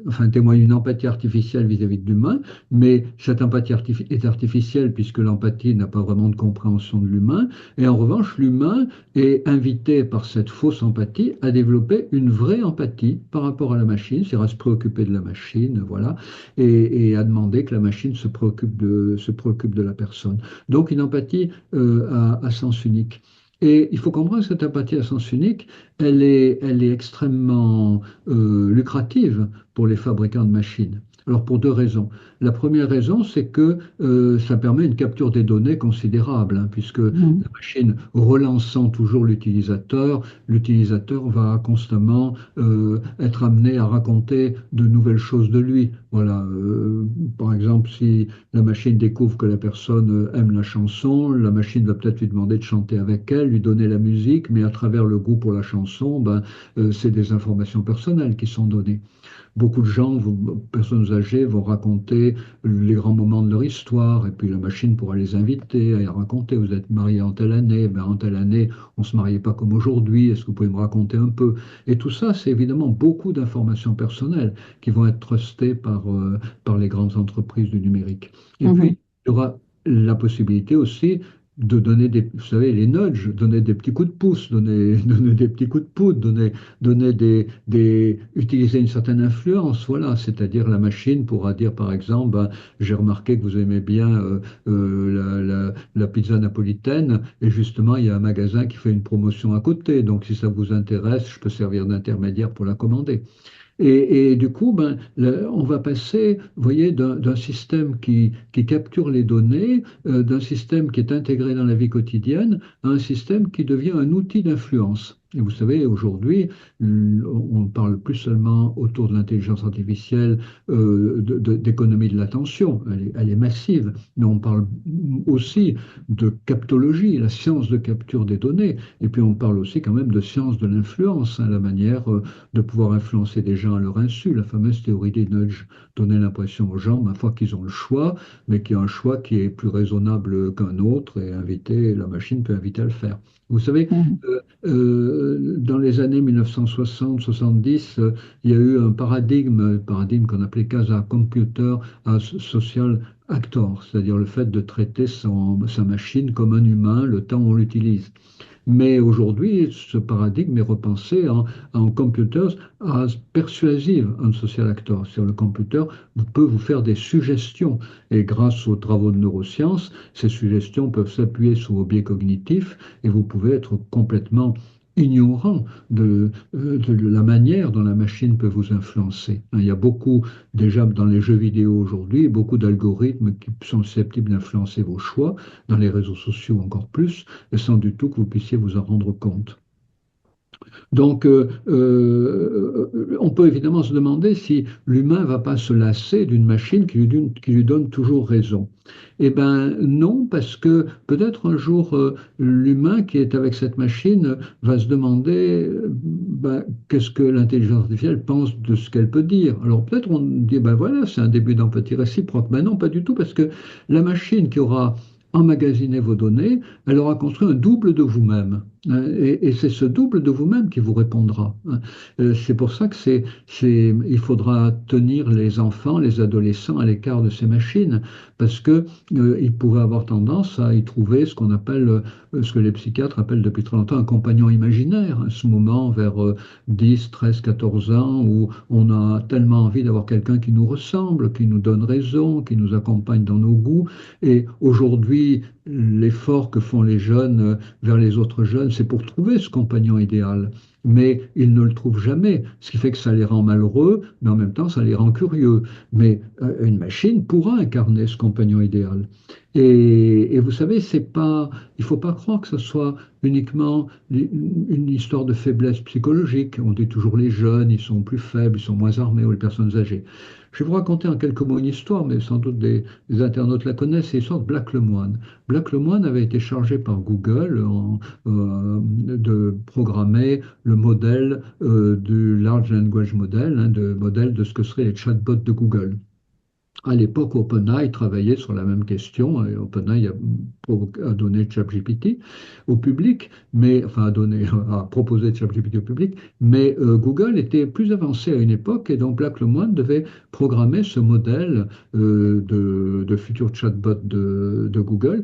enfin témoigne d'une empathie artificielle vis-à-vis de l'humain, mais cette empathie est artificielle puisque l'empathie n'a pas vraiment de compréhension de l'humain, et en revanche l'humain est invité par cette fausse empathie à développer une vraie empathie par rapport à la machine, c'est-à-dire à se préoccuper de la machine, voilà, et à demander que la machine se préoccupe de la personne. Donc une empathie à sens unique. Et il faut comprendre que cette empathie à sens unique, elle est extrêmement lucrative pour les fabricants de machines. Alors pour deux raisons. La première raison, c'est que ça permet une capture des données considérable, hein, puisque la machine relançant toujours l'utilisateur va constamment être amené à raconter de nouvelles choses de lui. Voilà, par exemple, si la machine découvre que la personne aime la chanson, la machine va peut-être lui demander de chanter avec elle, lui donner la musique, mais à travers le goût pour la chanson, ben, c'est des informations personnelles qui sont données. Beaucoup de gens, personnes âgées, vont raconter les grands moments de leur histoire, et puis la machine pourra les inviter à y raconter. Vous êtes marié en telle année, ben en telle année, on ne se mariait pas comme aujourd'hui, est-ce que vous pouvez me raconter un peu? Et tout ça, c'est évidemment beaucoup d'informations personnelles qui vont être trustées par les grandes entreprises du numérique. Et puis, il y aura la possibilité aussi de donner vous savez, les nudges, donner des petits coups de pouce, donner des petits coups de poudre, utiliser une certaine influence, voilà. C'est-à-dire la machine pourra dire par exemple, ben, j'ai remarqué que vous aimez bien la pizza napolitaine, et justement il y a un magasin qui fait une promotion à côté, donc si ça vous intéresse, je peux servir d'intermédiaire pour la commander. Et du coup, ben, on va passer, vous voyez, d'un système qui capture les données, d'un système qui est intégré dans la vie quotidienne, à un système qui devient un outil d'influence. Et vous savez, aujourd'hui, on ne parle plus seulement autour de l'intelligence artificielle d'économie de l'attention, elle est massive, mais on parle aussi de captologie, la science de capture des données, et puis on parle aussi quand même de science de l'influence, hein, la manière de pouvoir influencer des gens à leur insu, la fameuse théorie des nudges, donner l'impression aux gens, ma foi, qu'ils ont le choix, mais qu'il y a un choix qui est plus raisonnable qu'un autre, et la machine peut inviter à le faire. Vous savez, dans les années 1960-70, il y a eu un paradigme qu'on appelait CASA, Computer as Social Actor, c'est-à-dire le fait de traiter sa machine comme un humain le temps où on l'utilise. Mais aujourd'hui, ce paradigme est repensé en computers as persuasive and social actor. C'est-à-dire le computer peut vous faire des suggestions. Et grâce aux travaux de neurosciences, ces suggestions peuvent s'appuyer sur vos biais cognitifs et vous pouvez être complètement ignorant de la manière dont la machine peut vous influencer. Il y a beaucoup, déjà dans les jeux vidéo aujourd'hui, beaucoup d'algorithmes qui sont susceptibles d'influencer vos choix, dans les réseaux sociaux encore plus, et sans du tout que vous puissiez vous en rendre compte. Donc, on peut évidemment se demander si l'humain ne va pas se lasser d'une machine qui lui donne toujours raison. Eh bien non, parce que peut-être un jour, l'humain qui est avec cette machine va se demander ben, qu'est-ce que l'intelligence artificielle pense de ce qu'elle peut dire. Alors peut-être on dit, ben voilà, c'est un début d'empathie réciproque. Ben non, pas du tout, parce que la machine qui aura emmagasiné vos données, elle aura construit un double de vous-même. Et c'est ce double de vous-même qui vous répondra. C'est pour ça que il faudra tenir les enfants, les adolescents à l'écart de ces machines, parce que ils pourraient avoir tendance à y trouver ce qu'on appelle, ce que les psychiatres appellent depuis très longtemps un compagnon imaginaire. À ce moment, vers 10, 13, 14 ans, où on a tellement envie d'avoir quelqu'un qui nous ressemble, qui nous donne raison, qui nous accompagne dans nos goûts. Et aujourd'hui, l'effort que font les jeunes vers les autres jeunes, c'est pour trouver ce compagnon idéal. Mais ils ne le trouvent jamais, ce qui fait que ça les rend malheureux, mais en même temps, ça les rend curieux. Mais une machine pourra incarner ce compagnon idéal. Et vous savez, c'est pas, il faut pas croire que ce soit uniquement une histoire de faiblesse psychologique. On dit toujours les jeunes, ils sont plus faibles, ils sont moins armés, ou les personnes âgées. Je vais vous raconter en quelques mots une histoire, mais sans doute des internautes la connaissent, c'est l'histoire de Black Lemoine. Black Lemoine avait été chargé par Google de programmer le modèle du Large Language Model, de modèle de ce que seraient les chatbots de Google. À l'époque, OpenAI travaillait sur la même question. Et OpenAI a donné ChatGPT au public, mais enfin a proposé ChatGPT au public. Mais Google était plus avancé à une époque, et donc Black Lemoine devait programmer ce modèle de futur chatbot de Google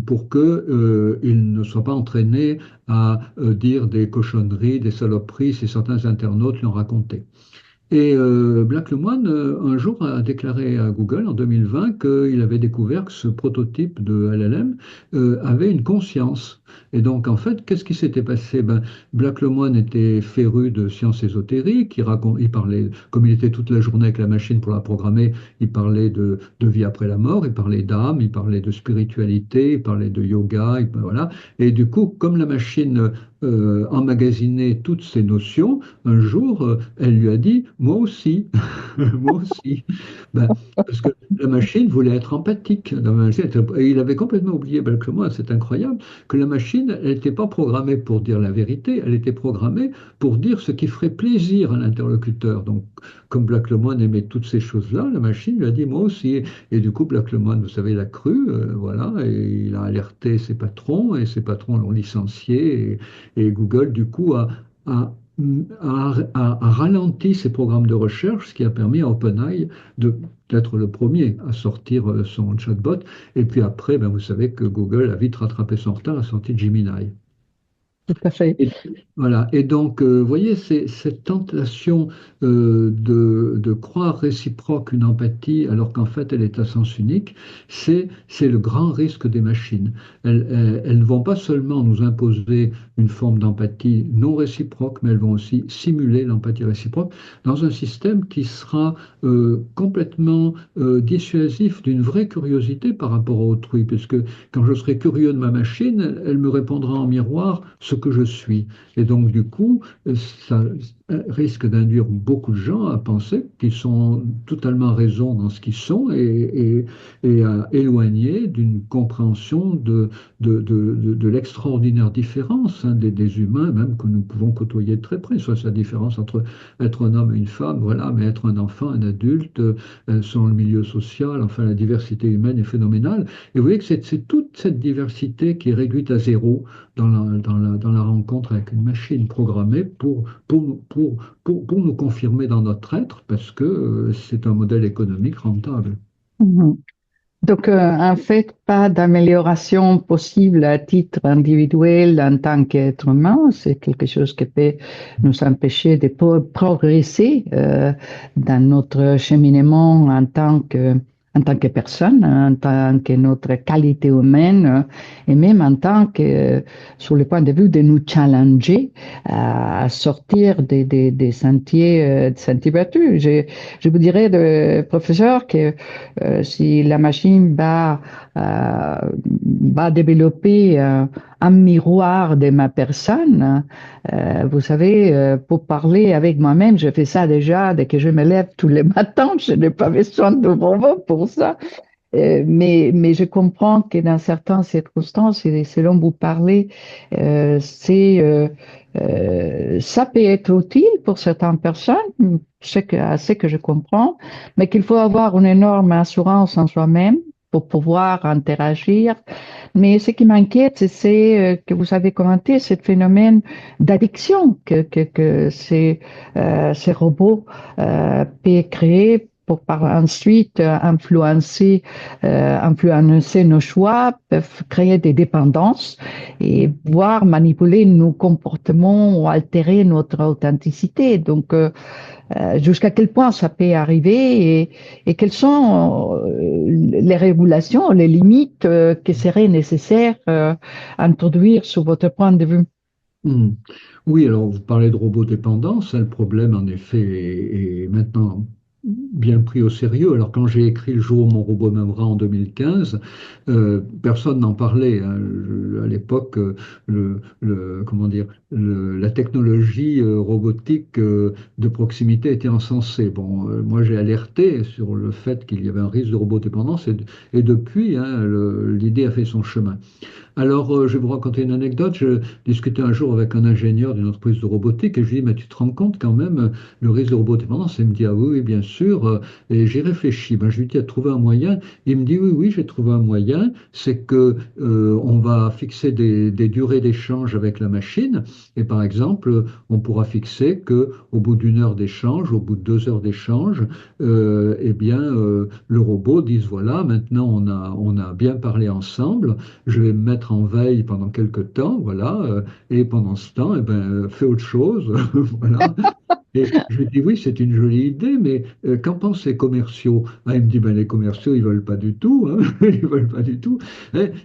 pour que il ne soit pas entraîné à dire des cochonneries, des saloperies si certains internautes lui ont raconté. Et Black Lemoine, un jour, a déclaré à Google en 2020 qu'il avait découvert que ce prototype de LLM avait une conscience. Et donc, en fait, qu'est-ce qui s'était passé? Black Lemoine était féru de sciences ésotériques. Il parlait, comme il était toute la journée avec la machine pour la programmer, il parlait de vie après la mort, il parlait d'âme, il parlait de spiritualité, il parlait de yoga, voilà. Et du coup, comme la machine emmagasinait toutes ces notions, un jour, elle lui a dit, moi aussi, moi aussi. Parce que la machine voulait être empathique. Et il avait complètement oublié, Black Lemoine, c'est incroyable, que la machine, elle n'était pas programmée pour dire la vérité, elle était programmée pour dire ce qui ferait plaisir à l'interlocuteur. Donc, comme Black Lemoine aimait toutes ces choses-là, la machine lui a dit, moi aussi. Et du coup, Black Lemoine, vous savez, l'a cru, voilà, et il a alerté ses patrons, et ses patrons l'ont licencié, et Google, du coup, a a ralenti ses programmes de recherche, ce qui a permis à OpenAI d'être le premier à sortir son chatbot. Et puis après, vous savez que Google a vite rattrapé son retard, a sorti Gemini. Tout à fait. Et, voilà. Et donc, vous voyez, c'est cette tentation de croire réciproque une empathie, alors qu'en fait, elle est à sens unique, c'est le grand risque des machines. Elles ne vont pas seulement nous imposer une forme d'empathie non réciproque, mais elles vont aussi simuler l'empathie réciproque dans un système qui sera complètement dissuasif d'une vraie curiosité par rapport à autrui, puisque quand je serai curieux de ma machine, elle me répondra en miroir ce que je suis. Et donc, du coup, ça risque d'induire beaucoup de gens à penser qu'ils sont totalement raison dans ce qu'ils sont et à éloigner d'une compréhension de l'extraordinaire différence des humains, même que nous pouvons côtoyer de très près, soit la différence entre être un homme et une femme, voilà, mais être un enfant, un adulte, selon le milieu social, enfin, la diversité humaine est phénoménale. Et vous voyez que c'est toute cette diversité qui est réduite à zéro dans la rencontre avec une machine programmée pour nous confirmer dans notre être, parce que c'est un modèle économique rentable. Mhm. Donc, en fait, pas d'amélioration possible à titre individuel en tant qu'être humain. C'est quelque chose qui peut nous empêcher de progresser dans notre cheminement en tant que personne, en tant que notre qualité humaine, et même en tant que, sur le point de vue de nous challenger à sortir des sentiers battus. Je vous dirais, professeur, que si la machine va développer un miroir de ma personne, vous savez, pour parler avec moi-même, je fais ça déjà dès que je me lève tous les matins, je n'ai pas besoin de robot pour ça. Mais je comprends que dans certaines circonstances, et selon vous parlez, ça peut être utile pour certaines personnes, c'est ce que je comprends, mais qu'il faut avoir une énorme assurance en soi-même pour pouvoir interagir. Mais ce qui m'inquiète, c'est que vous avez commenté ce phénomène d'addiction que ces robots peuvent créer pour par ensuite influencer nos choix, peuvent créer des dépendances et voire manipuler nos comportements ou altérer notre authenticité. Donc, jusqu'à quel point ça peut arriver et quelles sont les régulations, les limites qui seraient nécessaires à introduire sur votre point de vue. Hmm. Oui, alors vous parlez de robodépendance, hein, le problème en effet est maintenant bien pris au sérieux. Alors quand j'ai écrit Le jour où mon robot m'aimera en 2015, personne n'en parlait, hein. À l'époque, comment dire, la technologie robotique de proximité était encensée. Bon, moi j'ai alerté sur le fait qu'il y avait un risque de robodépendance et depuis, hein, l'idée a fait son chemin. Alors, je vais vous raconter une anecdote. Je discutais un jour avec un ingénieur d'une entreprise de robotique et je lui dis, mais tu te rends compte quand même le risque de robodépendance? Et il me dit, ah oui, oui, bien sûr. Et j'ai réfléchi. Ben, je lui dis, tu as trouvé un moyen? Il me dit, oui, oui, j'ai trouvé un moyen. C'est que on va fixer des durées d'échange avec la machine. Et par exemple, on pourra fixer que au bout d'une heure d'échange, au bout de 2 heures d'échange, eh bien, le robot dise, voilà, maintenant on a bien parlé ensemble, je vais me mettre en veille pendant quelques temps, voilà, et pendant ce temps, eh ben, fais autre chose, voilà. Et je lui dis, oui, c'est une jolie idée, mais qu'en pensent les commerciaux? Ah, il me dit, ben, les commerciaux, ils veulent pas du tout, hein, ils veulent pas du tout.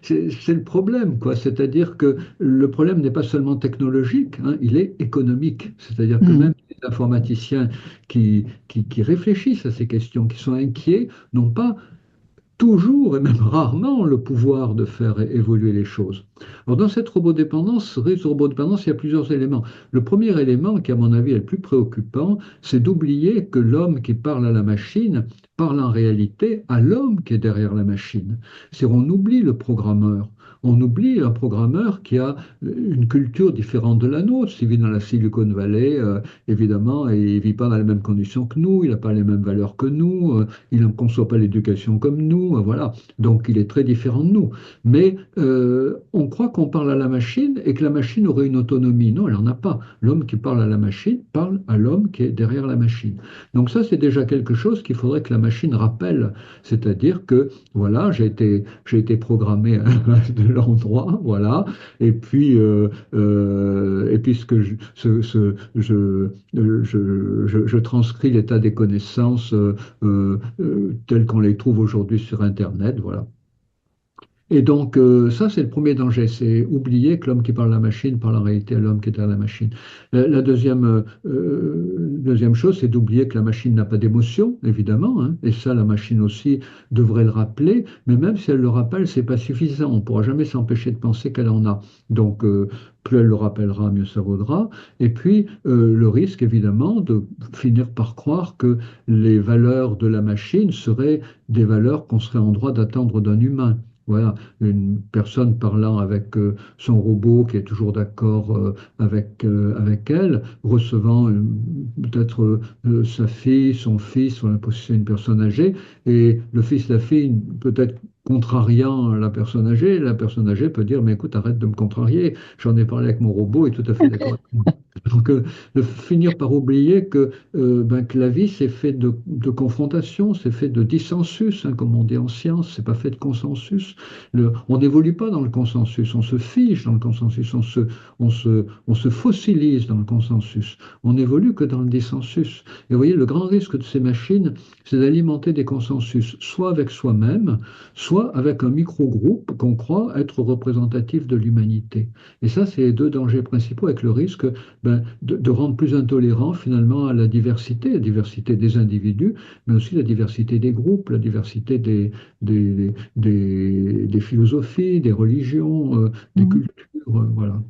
C'est le problème, quoi. C'est-à-dire que le problème n'est pas seulement technologique, hein, il est économique. C'est-à-dire que même Mm. les informaticiens qui réfléchissent à ces questions, qui sont inquiets, n'ont pas toujours et même rarement le pouvoir de faire évoluer les choses. Alors dans cette robodépendance, risque de robodépendance, il y a plusieurs éléments. Le premier élément, qui à mon avis est le plus préoccupant, c'est d'oublier que l'homme qui parle à la machine parle en réalité à l'homme qui est derrière la machine. C'est-à-dire on oublie le programmeur. On oublie un programmeur qui a une culture différente de la nôtre. S'il vit dans la Silicon Valley, évidemment, et il ne vit pas dans les mêmes conditions que nous, il n'a pas les mêmes valeurs que nous, il ne conçoit pas l'éducation comme nous, voilà. Donc il est très différent de nous. Mais on croit qu'on parle à la machine et que la machine aurait une autonomie. Non, elle n'en a pas. L'homme qui parle à la machine parle à l'homme qui est derrière la machine. Donc ça, c'est déjà quelque chose qu'il faudrait que la machine rappelle. C'est-à-dire que, voilà, j'ai été programmé à de l'endroit, voilà, et puis je transcris l'état des connaissances telles qu'on les trouve aujourd'hui sur Internet, voilà. Et donc, ça, c'est le premier danger, c'est oublier que l'homme qui parle à la machine parle en réalité à l'homme qui est derrière la machine. La deuxième chose, c'est d'oublier que la machine n'a pas d'émotion, évidemment, hein, et ça, la machine aussi devrait le rappeler, mais même si elle le rappelle, c'est pas suffisant. On ne pourra jamais s'empêcher de penser qu'elle en a. Donc, plus elle le rappellera, mieux ça vaudra. Et puis, le risque, évidemment, de finir par croire que les valeurs de la machine seraient des valeurs qu'on serait en droit d'attendre d'un humain. Voilà, une personne parlant avec son robot qui est toujours d'accord avec elle, recevant peut-être sa fille, son fils, voilà, parce que c'est une personne âgée, et le fils, la fille, peut-être contrariant la personne âgée peut dire, mais écoute, arrête de me contrarier, j'en ai parlé avec mon robot et tout à fait d'accord avec moi. Donc, de finir par oublier que la vie, c'est fait de confrontation, c'est fait de dissensus, hein, comme on dit en science, c'est pas fait de consensus. On n'évolue pas dans le consensus, on se fige dans le consensus, on se fossilise dans le consensus. On n'évolue que dans le dissensus. Et vous voyez, le grand risque de ces machines, c'est d'alimenter des consensus, soit avec soi-même, soit avec un micro-groupe qu'on croit être représentatif de l'humanité. Et ça, c'est les deux dangers principaux, avec le risque de rendre plus intolérant finalement à la diversité des individus, mais aussi la diversité des groupes, la diversité des philosophies, des religions, des Mhm. cultures, voilà.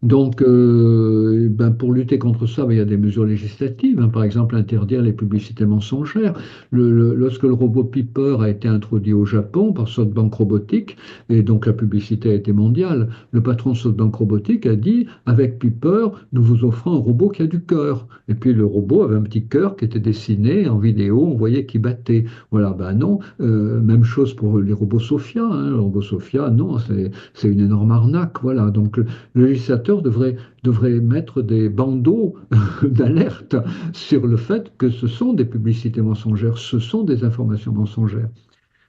Donc, ben, pour lutter contre ça, ben, il y a des mesures législatives, hein. Par exemple, interdire les publicités mensongères. Lorsque le robot Piper a été introduit au Japon par SoftBank Robotics, et donc la publicité a été mondiale, le patron de SoftBank Robotics a dit, avec Piper, nous vous offrons un robot qui a du cœur. Et puis le robot avait un petit cœur qui était dessiné en vidéo, on voyait qu'il battait. Voilà, ben non, même chose pour les robots Sophia, hein. Le robot Sophia, non, c'est une énorme arnaque. Voilà, donc le législateur devrait mettre des bandeaux d'alerte sur le fait que ce sont des publicités mensongères, ce sont des informations mensongères.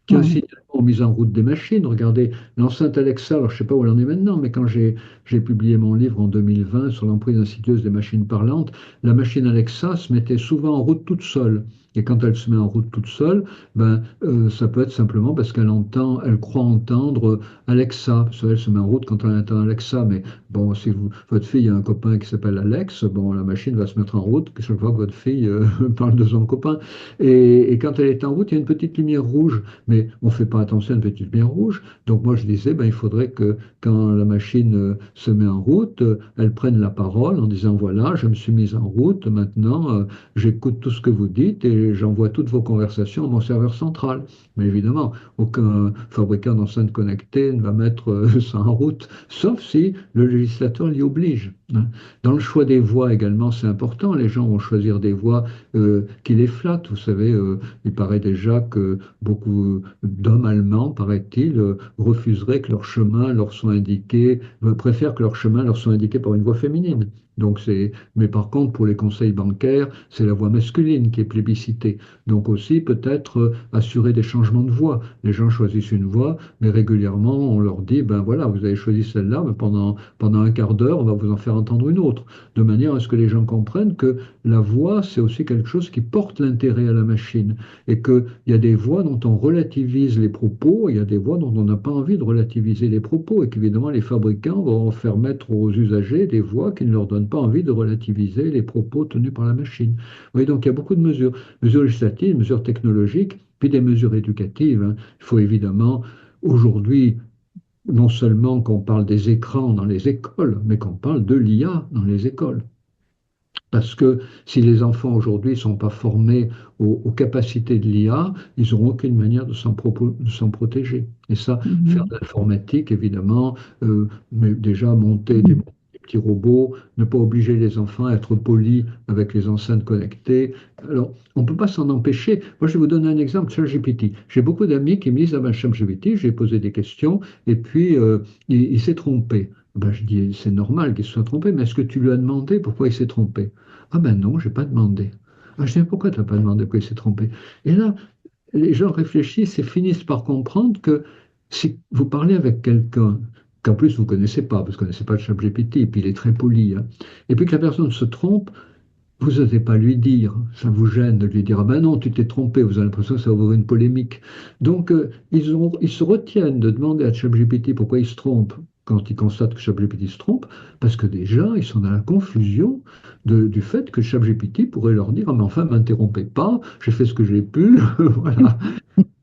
Qui a Ouais. aussi mise en route des machines. Regardez, l'enceinte Alexa, alors je ne sais pas où elle en est maintenant, mais quand j'ai publié mon livre en 2020 sur l'emprise insidieuse des machines parlantes, la machine Alexa se mettait souvent en route toute seule. Et quand elle se met en route toute seule, ben, ça peut être simplement parce qu'elle entend, elle croit entendre Alexa. Vous savez, elle se met en route quand elle entend Alexa. Mais bon, si votre fille a un copain qui s'appelle Alex, bon, la machine va se mettre en route chaque fois que votre fille parle de son copain. Et quand elle est en route, il y a une petite lumière rouge, mais on ne fait pas attention à une petite lumière rouge. Donc moi, je disais, ben, il faudrait que quand la machine se met en route, elle prenne la parole en disant, voilà, je me suis mise en route, maintenant, j'écoute tout ce que vous dites et j'envoie toutes vos conversations à mon serveur central. Mais évidemment, aucun fabricant d'enceinte connectée ne va mettre ça en route, sauf si le législateur l'y oblige, hein. Dans le choix des voix également, c'est important. Les gens vont choisir des voix qui les flattent. Vous savez, il paraît déjà que beaucoup d'hommes allemands, paraît-il, refuseraient que leur chemin leur soit indiqué, préfèrent que leur chemin leur soit indiqué par une voix féminine. Donc mais par contre, pour les conseils bancaires, c'est la voix masculine qui est plébiscitée. Donc aussi, peut-être assurer des changements de voix. Les gens choisissent une voix, mais régulièrement, on leur dit, ben voilà, vous avez choisi celle-là, mais pendant un quart d'heure, on va vous en faire entendre une autre. De manière à ce que les gens comprennent que la voix, c'est aussi quelque chose qui porte l'intérêt à la machine et qu'il y a des voix dont on relativise les propos, et il y a des voix dont on n'a pas envie de relativiser les propos, et qu'évidemment les fabricants vont faire mettre aux usagers des voix qui ne leur donnent pas envie de relativiser les propos tenus par la machine. Vous voyez, donc il y a beaucoup de mesures, mesures législatives, mesures technologiques, puis des mesures éducatives, hein. Il faut évidemment aujourd'hui non seulement qu'on parle des écrans dans les écoles, mais qu'on parle de l'IA dans les écoles. Parce que si les enfants aujourd'hui ne sont pas formés aux capacités de l'IA, ils n'auront aucune manière de s'en protéger. Et ça, faire Mhm. de l'informatique, évidemment, mais déjà monter des petits robots, ne pas obliger les enfants à être polis avec les enceintes connectées. Alors, on ne peut pas s'en empêcher. Moi, je vais vous donner un exemple, ChatGPT. J'ai beaucoup d'amis qui me disent, ah ben, ChatGPT, j'ai posé des questions, et puis il s'est trompé. Ben, je dis, c'est normal qu'il se soit trompé, mais est-ce que tu lui as demandé pourquoi il s'est trompé? Ah ben non, j'ai pas demandé. Ah, je dis, pourquoi tu n'as pas demandé pourquoi il s'est trompé? Et là, les gens réfléchissent et finissent par comprendre que si vous parlez avec quelqu'un qu'en plus vous ne connaissez pas, parce que vous ne connaissez pas le ChatGPT, et puis il est très poli, hein, et puis que la personne se trompe, vous n'osez pas lui dire, ça vous gêne de lui dire, ah ben non, tu t'es trompé, vous avez l'impression que ça va ouvrir une polémique. Donc, ils se retiennent de demander à ChatGPT pourquoi il se trompe quand ils constatent que ChatGPT se trompe, parce que déjà, ils sont dans la confusion du fait que ChatGPT pourrait leur dire, ah mais enfin, m'interrompez pas, j'ai fait ce que j'ai pu, voilà.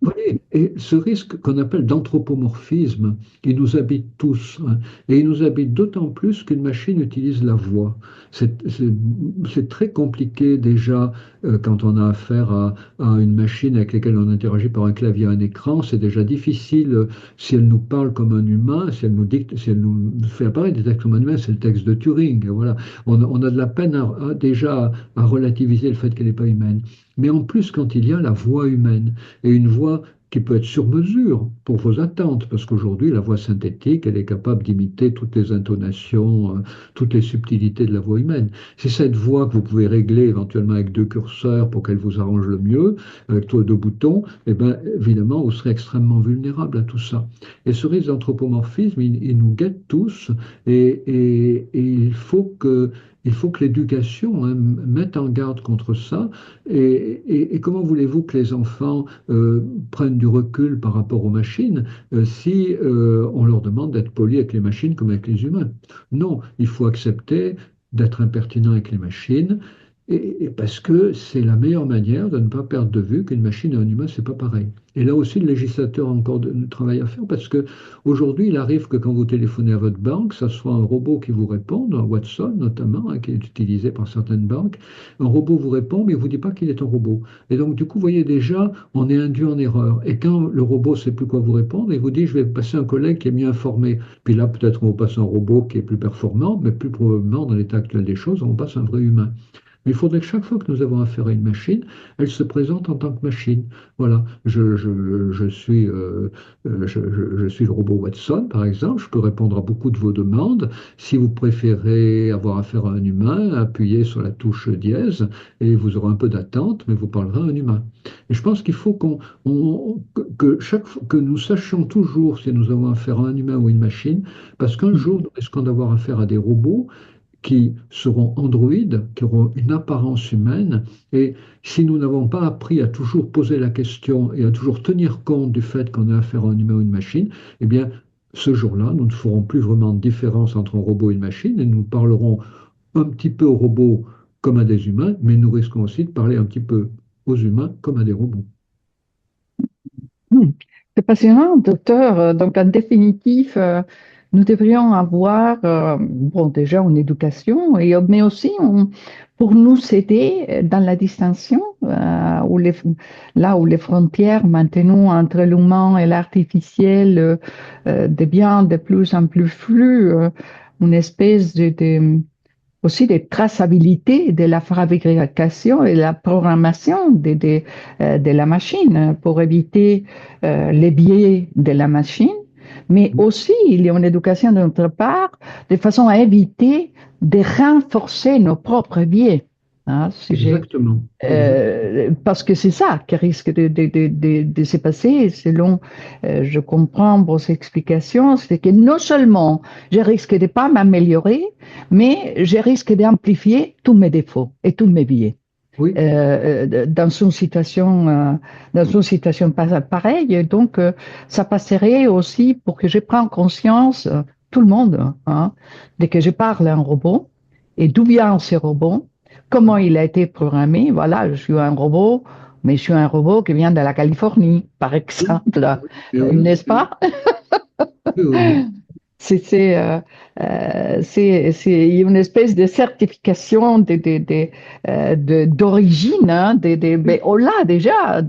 Oui, et ce risque qu'on appelle d'anthropomorphisme, il nous habite tous, hein. Et il nous habite d'autant plus qu'une machine utilise la voix. C'est très compliqué déjà quand on a affaire à une machine avec laquelle on interagit par un clavier et un écran. C'est déjà difficile si elle nous parle comme un humain, si elle nous dicte, si elle nous fait apparaître des textes comme un humain, c'est le texte de Turing. Et voilà, on a de la peine déjà à relativiser le fait qu'elle n'est pas humaine. Mais en plus, quand il y a la voix humaine, et une voix qui peut être sur mesure pour vos attentes, parce qu'aujourd'hui, la voix synthétique, elle est capable d'imiter toutes les intonations, toutes les subtilités de la voix humaine. C'est cette voix que vous pouvez régler éventuellement avec deux curseurs pour qu'elle vous arrange le mieux, avec deux boutons, et bien évidemment, vous serez extrêmement vulnérable à tout ça. Et ce risque d'anthropomorphisme, il nous guette tous, et il faut que l'éducation, hein, mette en garde contre ça. Et comment voulez-vous que les enfants prennent du recul par rapport aux machines si on leur demande d'être polis avec les machines comme avec les humains? Non, il faut accepter d'être impertinent avec les machines. Et parce que c'est la meilleure manière de ne pas perdre de vue qu'une machine et un humain, c'est pas pareil. Et là aussi, le législateur a encore du travail à faire parce que aujourd'hui, il arrive que quand vous téléphonez à votre banque, ça soit un robot qui vous réponde, un Watson notamment, qui est utilisé par certaines banques. Un robot vous répond, mais il ne vous dit pas qu'il est un robot. Et donc, du coup, vous voyez déjà, on est induit en erreur. Et quand le robot ne sait plus quoi vous répondre, il vous dit, je vais passer un collègue qui est mieux informé. Puis là, peut-être on va passer un robot qui est plus performant, mais plus probablement, dans l'état actuel des choses, on passe un vrai humain. Mais il faudrait que chaque fois que nous avons affaire à une machine, elle se présente en tant que machine. Voilà, je suis le robot Watson, par exemple. Je peux répondre à beaucoup de vos demandes. Si vous préférez avoir affaire à un humain, appuyez sur la touche dièse et vous aurez un peu d'attente, mais vous parlerez à un humain. Et je pense qu'il faut que chaque fois que nous sachions toujours si nous avons affaire à un humain ou une machine, parce qu'un jour, nous risquons d'avoir affaire à des robots qui seront androïdes, qui auront une apparence humaine. Et si nous n'avons pas appris à toujours poser la question et à toujours tenir compte du fait qu'on a affaire à un humain ou une machine, eh bien, ce jour-là, nous ne ferons plus vraiment de différence entre un robot et une machine et nous parlerons un petit peu aux robots comme à des humains, mais nous risquons aussi de parler un petit peu aux humains comme à des robots. Hmm. C'est passionnant, docteur. Donc, en définitive, nous devrions avoir, bon, déjà une éducation, mais aussi pour nous aider dans la distinction, là où les frontières maintenant entre l'humain et l'artificiel deviennent de plus en plus floues, une espèce aussi de traçabilité de la fabrication et la programmation de la machine pour éviter les biais de la machine, mais aussi il y a une éducation de notre part de façon à éviter de renforcer nos propres biais. Hein, si j'ai Exactement. Exactement. parce que c'est ça qui risque de se passer, selon je comprends vos explications, c'est que non seulement je risque de pas m'améliorer, mais je risque d'amplifier tous mes défauts et tous mes biais. Oui, Dans une situation pareille, donc ça passerait aussi pour que je prenne conscience, tout le monde, hein, de que je parle à un robot et d'où vient ce robot, comment il a été programmé. Voilà, je suis un robot, mais je suis un robot qui vient de la Californie, par oui, exemple, oui, et oui, n'est-ce oui, pas? oui, oui. C'est c'est une espèce de certification d'origine, hein, mais on l'a déjà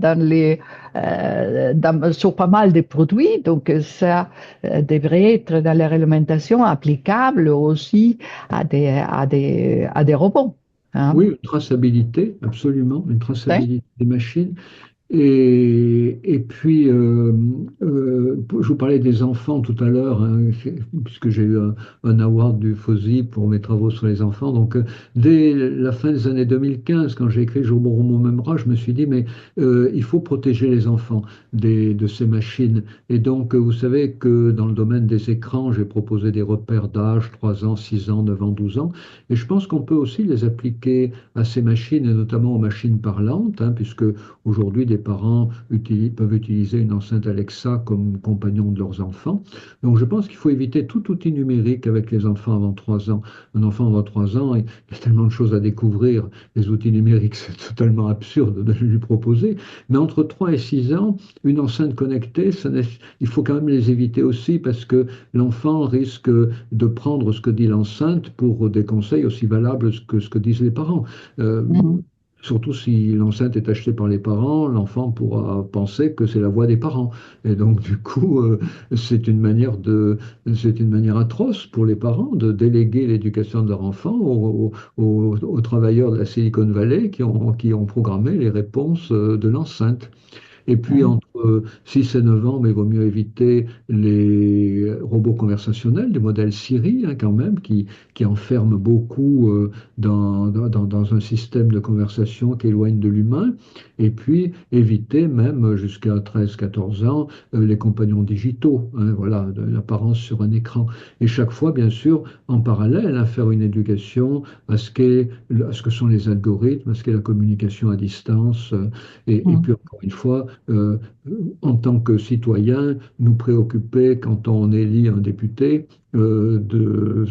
sur pas mal de produits, donc ça devrait être dans la réglementation applicable aussi à des robots. Hein. Oui, une traçabilité, absolument, une Ouais. traçabilité des machines. Et puis, je vous parlais des enfants tout à l'heure, hein, puisque j'ai eu un award du FOSI pour mes travaux sur les enfants. Donc, dès la fin des années 2015, quand j'ai écrit Jour bon roman même rat, je me suis dit, mais il faut protéger les enfants de ces machines. Et donc, vous savez que dans le domaine des écrans, j'ai proposé des repères d'âge, 3 ans, 6 ans, 9 ans, 12 ans. Et je pense qu'on peut aussi les appliquer à ces machines, et notamment aux machines parlantes, hein, puisque aujourd'hui, des parents peuvent utiliser une enceinte Alexa comme compagnon de leurs enfants. Donc, je pense qu'il faut éviter tout outil numérique avec les enfants avant 3 ans. Un enfant avant 3 ans, il y a tellement de choses à découvrir. Les outils numériques, c'est totalement absurde de lui proposer. Mais entre 3 et 6 ans, une enceinte connectée, il faut quand même les éviter aussi parce que l'enfant risque de prendre ce que dit l'enceinte pour des conseils aussi valables que ce que disent les parents. Euh, Mhm. Surtout si l'enceinte est achetée par les parents, l'enfant pourra penser que c'est la voix des parents. Et donc, du coup, c'est une manière atroce pour les parents de déléguer l'éducation de leur enfant aux travailleurs de la Silicon Valley qui ont programmé les réponses de l'enceinte. Et puis Ouais. entre 6 et 9 ans, mais il vaut mieux éviter les robots conversationnels, les modèles Siri hein, quand même, qui enferment beaucoup dans un système de conversation qui éloigne de l'humain. Et puis éviter même jusqu'à 13 14 ans les compagnons digitaux, hein, voilà, de l'apparence sur un écran. Et chaque fois, bien sûr, en parallèle, hein, faire une éducation à ce que sont les algorithmes, à ce qu'est la communication à distance, et Mhm. puis, encore une fois, en tant que citoyen, nous préoccuper quand on élit un député de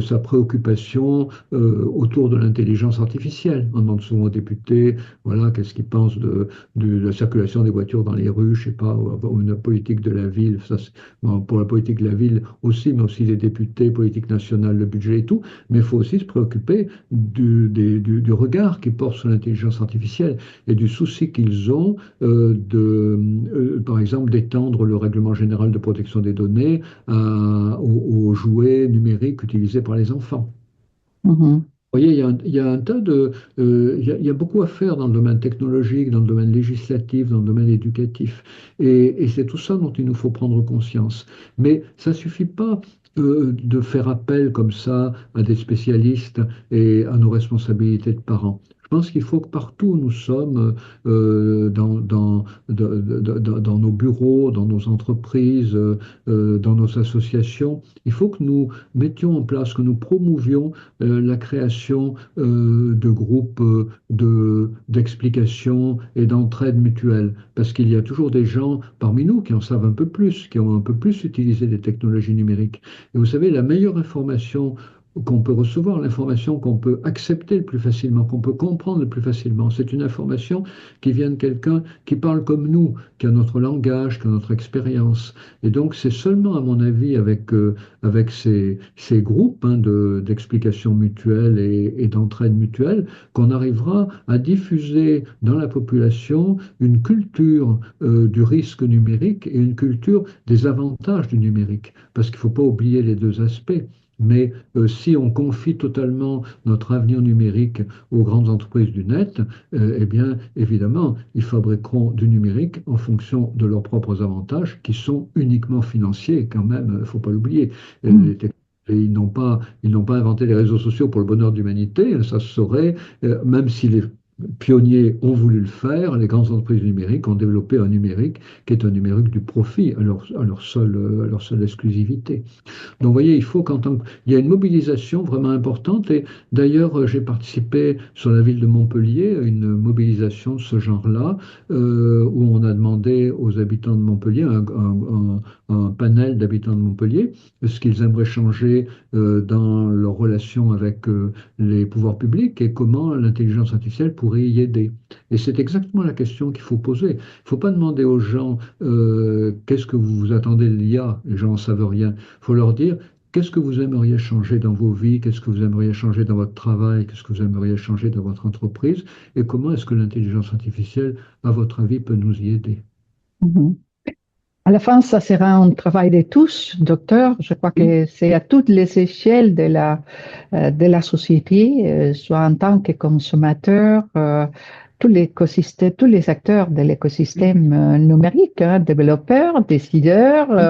sa préoccupation autour de l'intelligence artificielle. On demande souvent aux députés, voilà, qu'est-ce qu'ils pensent de la circulation des voitures dans les rues, je sais pas, ou une politique de la ville, ça, bon, pour la politique de la ville aussi, mais aussi les députés, politique nationale, le budget et tout, mais il faut aussi se préoccuper du regard qu'ils portent sur l'intelligence artificielle et du souci qu'ils ont par exemple, d'étendre le règlement général de protection des données aux jouets numériques utilisés par les enfants. Mhm. Vous voyez, il y a un tas il y a beaucoup à faire dans le domaine technologique, dans le domaine législatif, dans le domaine éducatif. Et c'est tout ça dont il nous faut prendre conscience. Mais ça ne suffit pas de faire appel comme ça à des spécialistes et à nos responsabilités de parents. Je pense qu'il faut que partout où nous sommes, dans nos bureaux, dans nos entreprises, dans nos associations, il faut que nous mettions en place, que nous promouvions la création de groupes d'explication et d'entraide mutuelle. Parce qu'il y a toujours des gens parmi nous qui en savent un peu plus, qui ont un peu plus utilisé les technologies numériques. Et vous savez, la meilleure information qu'on peut recevoir, l'information qu'on peut accepter le plus facilement, qu'on peut comprendre le plus facilement. C'est une information qui vient de quelqu'un qui parle comme nous, qui a notre langage, qui a notre expérience. Et donc, c'est seulement, à mon avis, avec ces groupes d'explication mutuelle et d'entraide mutuelle, qu'on arrivera à diffuser dans la population une culture du risque numérique et une culture des avantages du numérique. Parce qu'il ne faut pas oublier les deux aspects. Mais si on confie totalement notre avenir numérique aux grandes entreprises du net, eh bien, évidemment, ils fabriqueront du numérique en fonction de leurs propres avantages, qui sont uniquement financiers, quand même, il ne faut pas l'oublier. Mhm. Ils n'ont pas inventé les réseaux sociaux pour le bonheur de l'humanité, ça se saurait, même si les pionniers ont voulu le faire, les grandes entreprises numériques ont développé un numérique qui est un numérique du profit à leur seule exclusivité. Donc, vous voyez, il faut il y a une mobilisation vraiment importante. Et d'ailleurs, j'ai participé sur la ville de Montpellier à une mobilisation de ce genre-là, où on a demandé aux habitants de Montpellier, un panel d'habitants de Montpellier, ce qu'ils aimeraient changer dans leur relation avec les pouvoirs publics et comment l'intelligence artificielle pourrait y aider. Et c'est exactement la question qu'il faut poser. Il ne faut pas demander aux gens qu'est-ce que vous attendez de l'IA, les gens n'en savent rien. Il faut leur dire qu'est-ce que vous aimeriez changer dans vos vies, qu'est-ce que vous aimeriez changer dans votre travail, qu'est-ce que vous aimeriez changer dans votre entreprise, et comment est-ce que l'intelligence artificielle, à votre avis, peut nous y aider. Mhm. À la fin, ça sera un travail de tous, docteur. Je crois Oui, que c'est à toutes les échelles de la société, soit en tant que consommateur, tout l'écosystème, tous les acteurs de oui, l'écosystème numérique, hein, développeurs, décideurs, oui,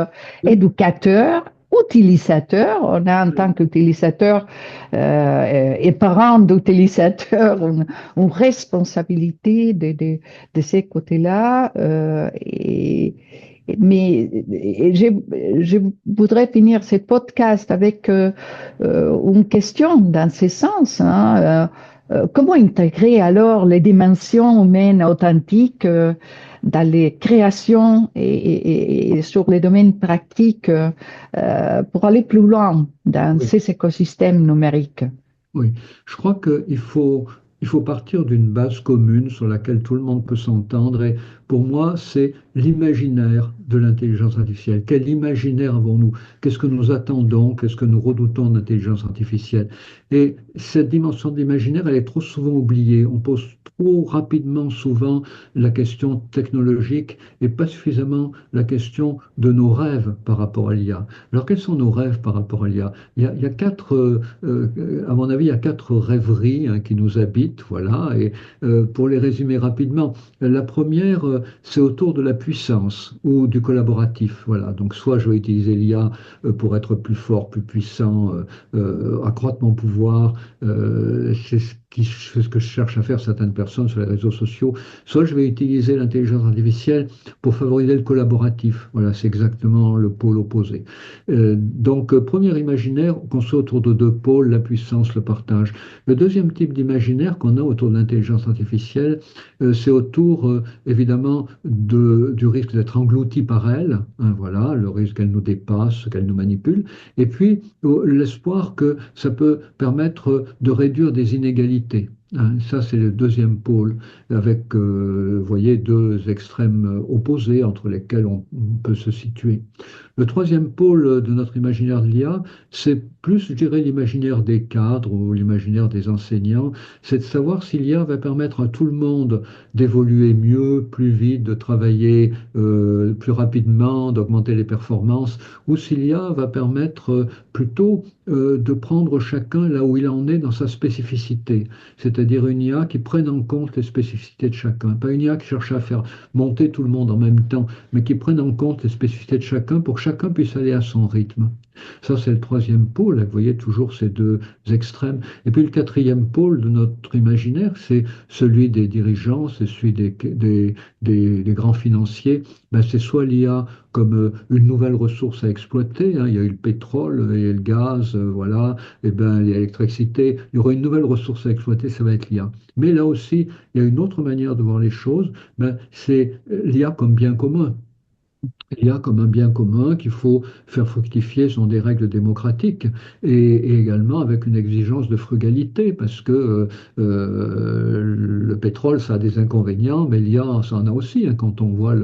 oui, éducateurs, utilisateurs. On a en tant qu'utilisateur et parents d'utilisateurs une responsabilité de ces côtés-là. Mais je voudrais finir ce podcast avec une question dans ce sens. Hein. Comment intégrer alors les dimensions humaines authentiques dans les créations et sur les domaines pratiques pour aller plus loin dans oui. ces écosystèmes numériques? Oui, je crois il faut partir d'une base commune sur laquelle tout le monde peut s'entendre. Et pour moi, c'est l'imaginaire de l'intelligence artificielle. Quel imaginaire avons-nous? Qu'est-ce que nous attendons? Qu'est-ce que nous redoutons de l'intelligence artificielle? Et cette dimension de l'imaginaire, elle est trop souvent oubliée. On pose trop rapidement, souvent, la question technologique et pas suffisamment la question de nos rêves par rapport à l'IA. Alors, quels sont nos rêves par rapport à l'IA? Il y a à mon avis, il y a quatre rêveries qui nous habitent, voilà. Et pour les résumer rapidement, la première, c'est autour de la puissance ou du collaboratif, voilà. Donc, soit je vais utiliser l'IA pour être plus fort, plus puissant, accroître mon pouvoir. c'est ce que je cherche à faire certaines personnes sur les réseaux sociaux, soit je vais utiliser l'intelligence artificielle pour favoriser le collaboratif. Voilà, c'est exactement le pôle opposé. Donc, premier imaginaire, qu'on soit autour de deux pôles, la puissance, le partage. Le deuxième type d'imaginaire qu'on a autour de l'intelligence artificielle, c'est autour, évidemment, du risque d'être englouti par elle, hein, voilà, le risque qu'elle nous dépasse, qu'elle nous manipule, et puis l'espoir que ça peut permettre de réduire des inégalités. Hein. Ça, c'est le deuxième pôle, avec, vous voyez, deux extrêmes opposés entre lesquels on peut se situer. Le troisième pôle de notre imaginaire de l'IA, c'est plus, je dirais, l'imaginaire des cadres ou l'imaginaire des enseignants, c'est de savoir si l'IA va permettre à tout le monde d'évoluer mieux, plus vite, de travailler plus rapidement, d'augmenter les performances, ou si l'IA va permettre plutôt de prendre chacun là où il en est dans sa spécificité, c'est-à-dire une IA qui prenne en compte les spécificités de chacun, pas une IA qui cherche à faire monter tout le monde en même temps, mais qui prenne en compte les spécificités de chacun pour que chacun puisse aller à son rythme. Ça, c'est le troisième pôle. Vous voyez toujours ces deux extrêmes. Et puis le quatrième pôle de notre imaginaire, c'est celui des dirigeants, c'est celui des grands financiers. Ben, c'est soit l'IA comme une nouvelle ressource à exploiter. Hein. Il y a eu le pétrole, il y a eu le gaz, voilà. Et ben, l'électricité. Il y aura une nouvelle ressource à exploiter, ça va être l'IA. Mais là aussi, il y a une autre manière de voir les choses. Ben, c'est l'IA comme bien commun. Il y a comme un bien commun qu'il faut faire fructifier selon des règles démocratiques et également avec une exigence de frugalité parce que le pétrole, ça a des inconvénients, mais l'IA, ça en a aussi. Hein, quand on voit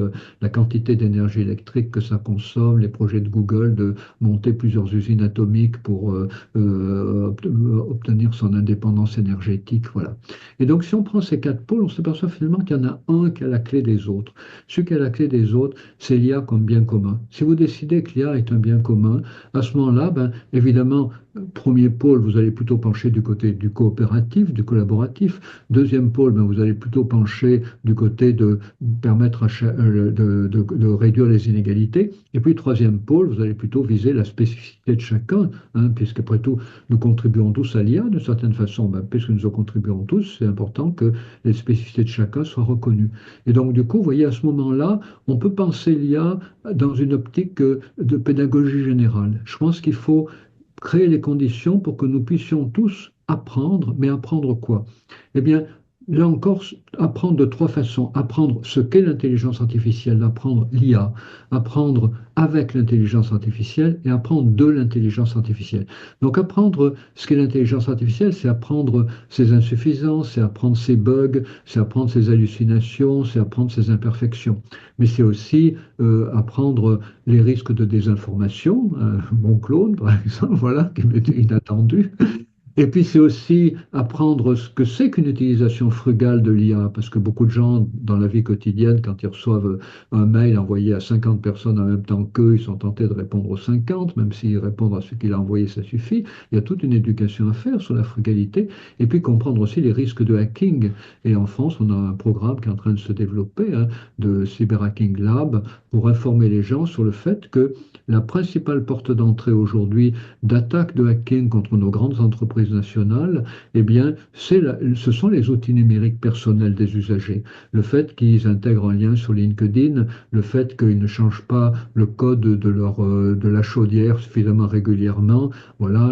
la quantité d'énergie électrique que ça consomme, les projets de Google de monter plusieurs usines atomiques pour obtenir son indépendance énergétique, voilà. Et donc, si on prend ces quatre pôles, on s'aperçoit finalement qu'il y en a un qui a la clé des autres. Celui qui a la clé des autres, c'est l'IA comme bien commun. Si vous décidez que l'IA est un bien commun, à ce moment-là, ben, évidemment, premier pôle, vous allez plutôt pencher du côté du coopératif, du collaboratif. Deuxième pôle, ben, vous allez plutôt pencher du côté de permettre de réduire les inégalités. Et puis, troisième pôle, vous allez plutôt viser la spécificité de chacun, hein, puisqu'après tout, nous contribuons tous à l'IA d'une certaine façon. Ben, puisque nous en contribuons tous, c'est important que les spécificités de chacun soient reconnues. Et donc, du coup, vous voyez, à ce moment-là, on peut penser l'IA dans une optique de pédagogie générale. Je pense qu'il faut créer les conditions pour que nous puissions tous apprendre, mais apprendre quoi? Eh bien, là encore, apprendre de trois façons. Apprendre ce qu'est l'intelligence artificielle, apprendre l'IA, apprendre avec l'intelligence artificielle et apprendre de l'intelligence artificielle. Donc apprendre ce qu'est l'intelligence artificielle, c'est apprendre ses insuffisances, c'est apprendre ses bugs, c'est apprendre ses hallucinations, c'est apprendre ses imperfections. Mais c'est aussi apprendre les risques de désinformation, mon clone par exemple, voilà, qui m'était inattendu. Et puis c'est aussi apprendre ce que c'est qu'une utilisation frugale de l'IA, parce que beaucoup de gens dans la vie quotidienne, quand ils reçoivent un mail envoyé à 50 personnes en même temps qu'eux, ils sont tentés de répondre aux 50, même s'ils répondent à ce qu'il a envoyé, ça suffit. Il y a toute une éducation à faire sur la frugalité, et puis comprendre aussi les risques de hacking. Et en France, on a un programme qui est en train de se développer, hein, de Cyber Hacking Lab, pour informer les gens sur le fait que la principale porte d'entrée aujourd'hui d'attaque de hacking contre nos grandes entreprises nationales, eh bien, ce sont les outils numériques personnels des usagers. Le fait qu'ils intègrent un lien sur LinkedIn, le fait qu'ils ne changent pas le code de la chaudière suffisamment régulièrement, voilà.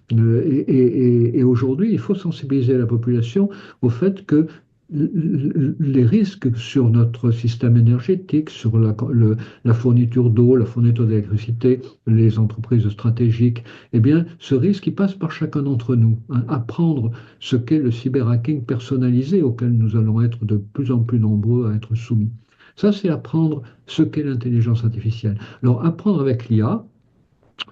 Et aujourd'hui, il faut sensibiliser la population au fait que les risques sur notre système énergétique, sur la fourniture d'eau, la fourniture d'électricité, les entreprises stratégiques, eh bien, ce risque, il passe par chacun d'entre nous. Hein. Apprendre ce qu'est le cyberhacking personnalisé auquel nous allons être de plus en plus nombreux à être soumis. Ça, c'est apprendre ce qu'est l'intelligence artificielle. Alors, apprendre avec l'IA,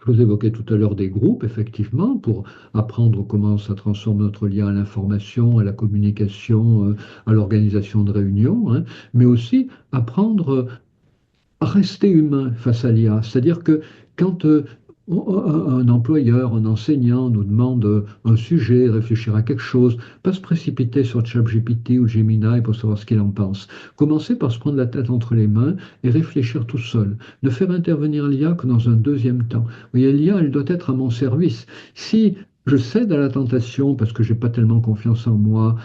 je vous évoquais tout à l'heure des groupes, effectivement, pour apprendre comment ça transforme notre lien à l'information, à la communication, à l'organisation de réunions, hein, mais aussi apprendre à rester humain face à l'IA. C'est-à-dire que quand un employeur, un enseignant nous demande un sujet, réfléchir à quelque chose, pas se précipiter sur ChatGPT ou Gemini pour savoir ce qu'il en pense. Commencer par se prendre la tête entre les mains et réfléchir tout seul. Ne faire intervenir l'IA que dans un deuxième temps. Vous voyez, l'IA, elle doit être à mon service. Si je cède à la tentation parce que j'ai pas tellement confiance en moi,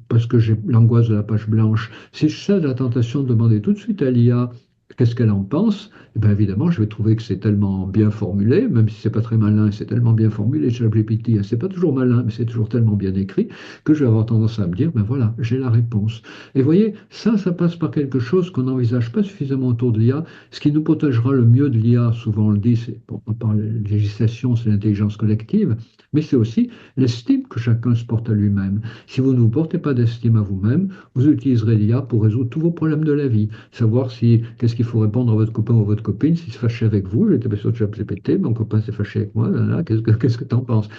parce que j'ai l'angoisse de la page blanche. Si je cède à la tentation de demander tout de suite à l'IA qu'est-ce qu'elle en pense, eh bien évidemment, je vais trouver que c'est tellement bien formulé, même si c'est pas très malin, c'est tellement bien formulé, ChatGPT, c'est pas toujours malin, mais c'est toujours tellement bien écrit que je vais avoir tendance à me dire, ben voilà, j'ai la réponse. Et vous voyez, ça passe par quelque chose qu'on n'envisage pas suffisamment autour de l'IA. Ce qui nous protégera le mieux de l'IA, souvent on le dit, c'est par la législation, c'est l'intelligence collective, mais c'est aussi l'estime que chacun se porte à lui-même. Si vous ne vous portez pas d'estime à vous-même, vous utiliserez l'IA pour résoudre tous vos problèmes de la vie. Savoir si qu'est-ce qu'il faut répondre à votre copain ou à votre copine, s'il se fâche avec vous, j'étais bien sûr de ChatGPT, mon copain s'est fâché avec moi, là, là, qu'est-ce que tu en penses?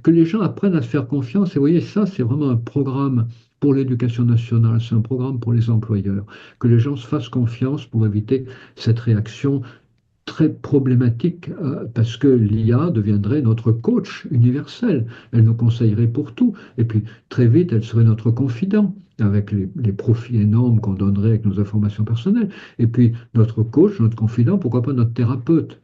Que les gens apprennent à se faire confiance, et vous voyez, ça, c'est vraiment un programme pour l'éducation nationale, c'est un programme pour les employeurs, que les gens se fassent confiance pour éviter cette réaction très problématique parce que l'IA deviendrait notre coach universel. Elle nous conseillerait pour tout. Et puis très vite, elle serait notre confident avec les profits énormes qu'on donnerait avec nos informations personnelles. Et puis notre coach, notre confident, pourquoi pas notre thérapeute.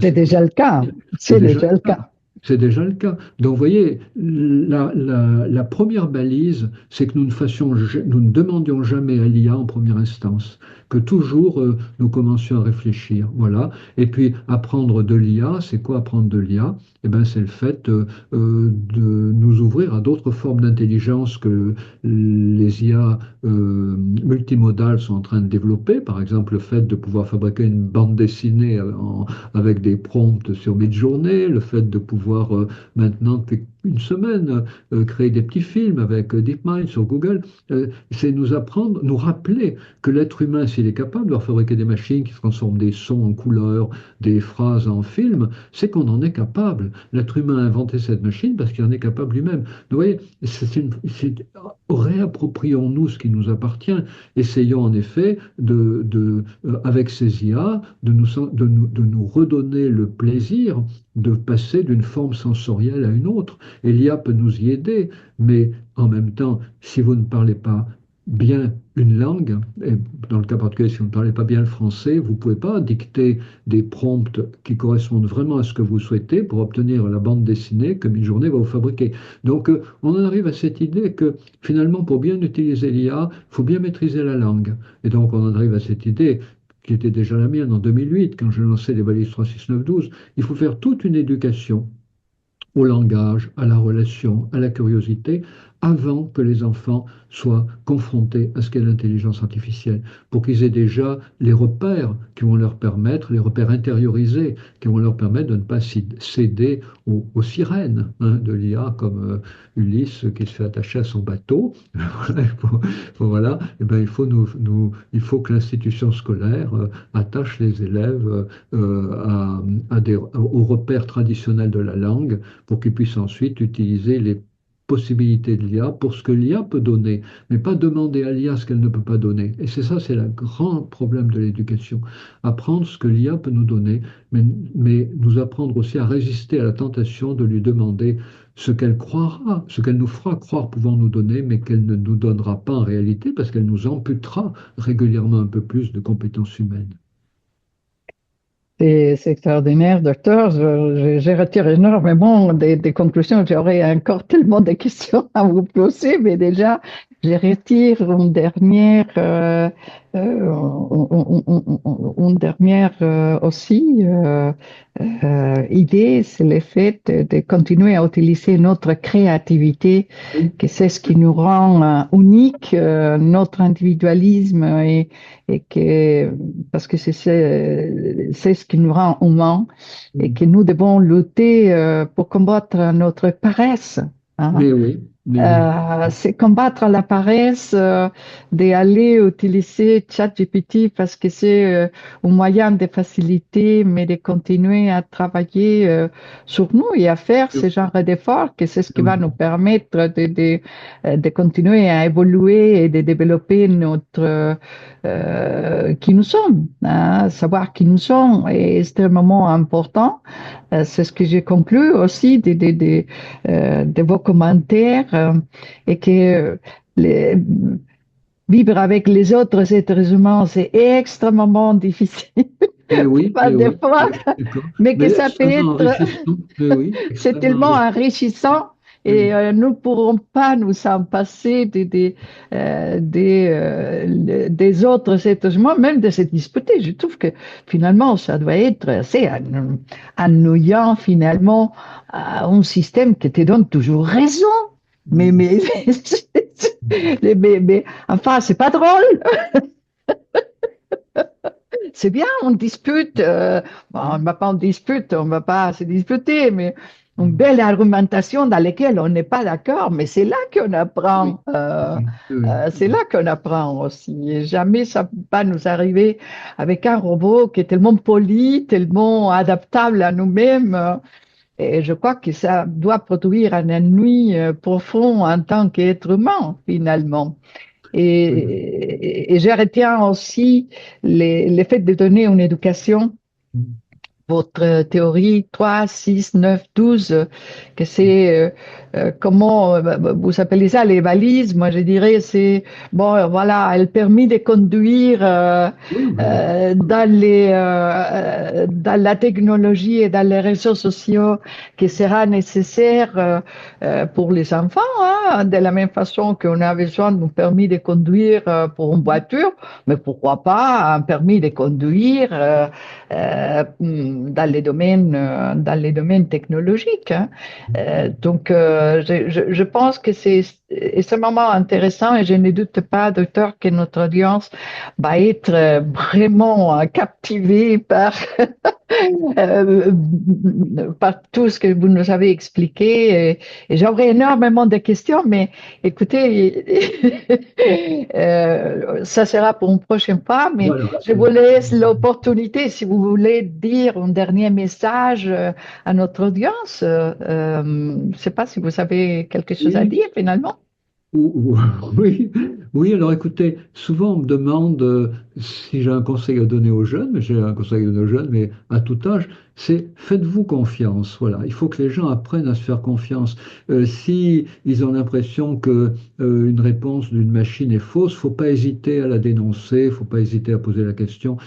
C'est déjà le cas. C'est C'est déjà déjà le le cas. cas. C'est déjà le cas. Donc, vous voyez, la première balise, c'est que nous ne demandions jamais à l'IA en première instance, que toujours nous commencions à réfléchir. Voilà. Et puis, apprendre de l'IA, c'est quoi apprendre de l'IA? Eh ben, c'est le fait de nous ouvrir à d'autres formes d'intelligence que les IA multimodales sont en train de développer. Par exemple, le fait de pouvoir fabriquer une bande dessinée avec des prompts sur Midjourney, le fait de pouvoir maintenant, depuis une semaine, créer des petits films avec DeepMind sur Google, c'est nous apprendre, nous rappeler que l'être humain, s'il est capable de fabriquer des machines qui transforment des sons en couleurs, des phrases en films, c'est qu'on en est capable. L'être humain a inventé cette machine parce qu'il en est capable lui-même. Vous voyez, réapproprions-nous ce qui nous appartient. Essayons en effet avec ces IA, de nous redonner le plaisir de passer d'une forme sensorielle à une autre. Et l'IA peut nous y aider, mais en même temps, si vous ne parlez pas bien une langue, et dans le cas particulier, si vous ne parlez pas bien le français, vous ne pouvez pas dicter des prompts qui correspondent vraiment à ce que vous souhaitez pour obtenir la bande dessinée que Midjourney va vous fabriquer. Donc, on en arrive à cette idée que finalement, pour bien utiliser l'IA, il faut bien maîtriser la langue. Et donc, on en arrive à cette idée qui était déjà la mienne en 2008, quand je lançais les valises 36912, il faut faire toute une éducation au langage, à la relation, à la curiosité, avant que les enfants soient confrontés à ce qu'est l'intelligence artificielle, pour qu'ils aient déjà les repères qui vont leur permettre, les repères intériorisés, qui vont leur permettre de ne pas céder aux sirènes de l'IA, comme Ulysse qui se fait attacher à son bateau. Voilà, et ben, il faut que l'institution scolaire attache les élèves aux repères traditionnels de la langue pour qu'ils puissent ensuite utiliser les possibilités de l'IA pour ce que l'IA peut donner, mais pas demander à l'IA ce qu'elle ne peut pas donner. Et c'est ça, c'est le grand problème de l'éducation. Apprendre ce que l'IA peut nous donner, mais nous apprendre aussi à résister à la tentation de lui demander ce qu'elle croira, ce qu'elle nous fera croire pouvoir nous donner, mais qu'elle ne nous donnera pas en réalité, parce qu'elle nous amputera régulièrement un peu plus de compétences humaines. C'est extraordinaire, docteur. Je retire énormément des conclusions. J'aurais encore tellement de questions à vous poser, mais déjà, je retire une dernière aussi idée, c'est le fait de continuer à utiliser notre créativité, que c'est ce qui nous rend unique, notre individualisme et que parce que c'est ce qui nous rend humains et que nous devons lutter pour combattre notre paresse. Hein. Mais oui, mais oui. C'est combattre la paresse d'aller utiliser ChatGPT parce que c'est un moyen de faciliter, mais de continuer à travailler sur nous et à faire ce genre d'efforts, que c'est ce qui va nous permettre de continuer à évoluer et de développer notre qui nous sommes. Hein. Savoir qui nous sommes est extrêmement important. C'est ce que j'ai conclu aussi de vos commentaires et que vivre avec les autres êtres humains, c'est extrêmement difficile. pas eh des oui, fois, d'accord. mais que Mais ça peut extrêmement être, enrichissant, eh oui, c'est extrêmement tellement enrichissant. enrichissant Eh et oui. nous ne pourrons pas nous en passer des autres êtres humains, même de se disputer. Je trouve que finalement, ça doit être assez ennuyant finalement, un système qui te donne toujours raison. Mais, enfin, c'est pas drôle. C'est bien, on dispute. Bon, on ne va pas en dispute, on ne va pas se disputer, mais une belle argumentation dans laquelle on n'est pas d'accord. Mais c'est là qu'on Oui, apprend. oui, oui, C'est là qu'on apprend aussi. Et jamais ça ne peut pas nous arriver avec un robot qui est tellement poli, tellement adaptable à nous-mêmes. Et je crois que ça doit produire un ennui profond en tant qu'être humain, finalement. oui. Et je retiens aussi les faits de donner une éducation, votre théorie 3, 6, 9, 12, que c'est, comment vous appelez ça, les valises. Moi, je dirais, c'est, bon, voilà, elle permet de conduire Oui, voilà. dans la technologie et dans les réseaux sociaux qui sera nécessaire pour les enfants, hein, de la même façon qu'on a besoin d'un permis de conduire pour une voiture, mais pourquoi pas un permis de conduire dans les domaines technologiques, hein. Je pense que c'est extrêmement intéressant et je ne doute pas, docteur, que notre audience va être vraiment captivée euh, par tout ce que vous nous avez expliqué. Et j'aurais énormément de questions, mais écoutez, ça sera pour une prochaine fois. Mais Voilà. je vous laisse l'opportunité, si vous voulez dire un dernier message à notre audience. Je ne sais pas si vous avez quelque chose à Oui, dire finalement. Oui, oui, alors écoutez, souvent on me demande si j'ai un conseil à donner aux jeunes, mais j'ai un conseil à donner aux jeunes, mais à tout âge, c'est faites-vous confiance. Voilà, il faut que les gens apprennent à se faire confiance. Si ils ont l'impression que une réponse d'une machine est fausse, faut pas hésiter à la dénoncer, faut pas hésiter à poser la question.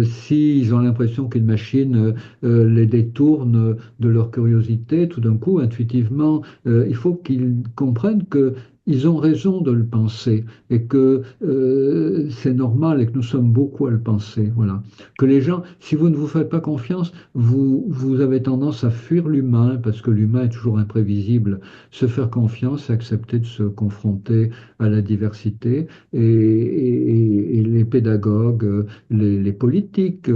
S'ils ont l'impression qu'une machine les détourne de leur curiosité, tout d'un coup, intuitivement, il faut qu'ils comprennent que ils ont raison de le penser et que c'est normal et que nous sommes beaucoup à le penser. Voilà. Que les gens, si vous ne vous faites pas confiance, vous avez tendance à fuir l'humain parce que l'humain est toujours imprévisible. Se faire confiance, c'est accepter de se confronter à la diversité et les pédagogues, les politiques,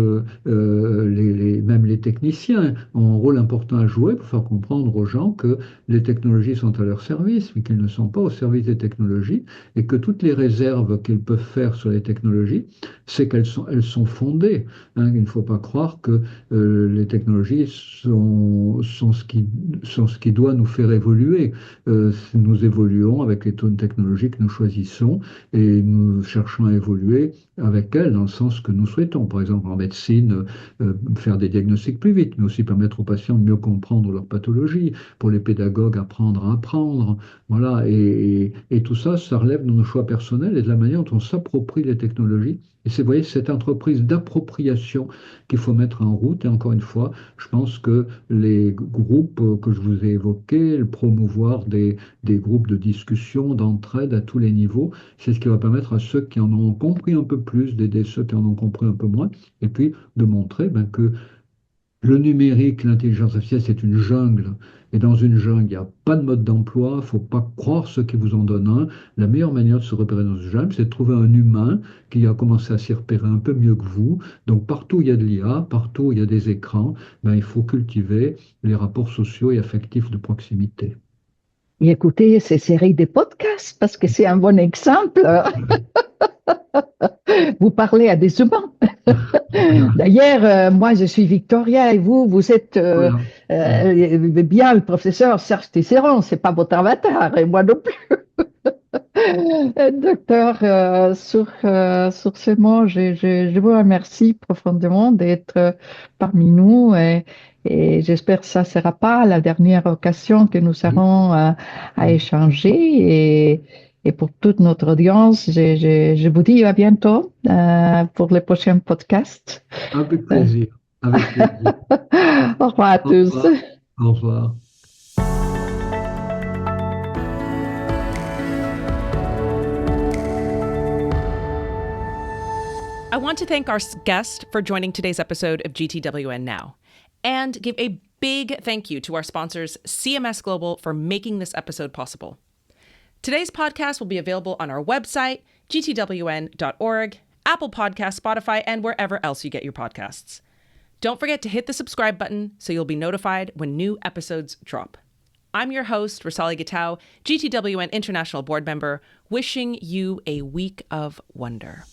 même les techniciens ont un rôle important à jouer pour faire comprendre aux gens que les technologies sont à leur service, mais qu'ils ne sont pas au service des technologies, et que toutes les réserves qu'ils peuvent faire sur les technologies, c'est elles sont fondées, hein. Il ne faut pas croire que les technologies sont ce qui doit nous faire évoluer. Nous évoluons avec les tonnes technologiques que nous choisissons et nous cherchons à évoluer avec elles dans le sens que nous souhaitons. Par exemple, en médecine, faire des diagnostics plus vite, mais aussi permettre aux patients de mieux comprendre leur pathologie, pour les pédagogues apprendre à apprendre. Voilà, et tout ça, ça relève de nos choix personnels et de la manière dont on s'approprie les technologies. Et c'est, vous voyez, cette entreprise d'appropriation qu'il faut mettre en route. Et encore une fois, je pense que les groupes que je vous ai évoqués, le promouvoir des groupes de discussion, d'entraide à tous les niveaux, c'est ce qui va permettre à ceux qui en ont compris un peu plus d'aider ceux qui en ont compris un peu moins, et puis de montrer ben, que le numérique, l'intelligence artificielle, c'est une jungle. Et dans une jungle, il n'y a pas de mode d'emploi. Il ne faut pas croire ceux qui vous en donnent un. La meilleure manière de se repérer dans une jungle, c'est de trouver un humain qui a commencé à s'y repérer un peu mieux que vous. Donc partout où il y a de l'IA, partout où il y a des écrans, ben, il faut cultiver les rapports sociaux et affectifs de proximité. Et écoutez ces séries de podcasts parce que c'est un bon exemple. Vous parlez à des humains. Voilà. D'ailleurs, moi, je suis Victoria et vous êtes Voilà. Voilà. bien le professeur Serge Tisseron, c'est pas votre avatar, et moi non plus. Docteur, sur ce mot, je vous remercie profondément d'être parmi nous et j'espère que ça ne sera pas la dernière occasion que nous aurons à échanger Et pour toute notre audience, je vous dis à bientôt pour les prochains podcasts. Avec plaisir, avec plaisir. Au revoir à Au tous. revoir. Au revoir. I want to thank our guest for joining today's episode of GTWN Now, and give a big thank you to our sponsors, CMS Global, for making this episode possible. Today's podcast will be available on our website, gtwn.org, Apple Podcasts, Spotify, and wherever else you get your podcasts. Don't forget to hit the subscribe button so you'll be notified when new episodes drop. I'm your host, Rosali Gitau, GTWN International Board Member, wishing you a week of wonder.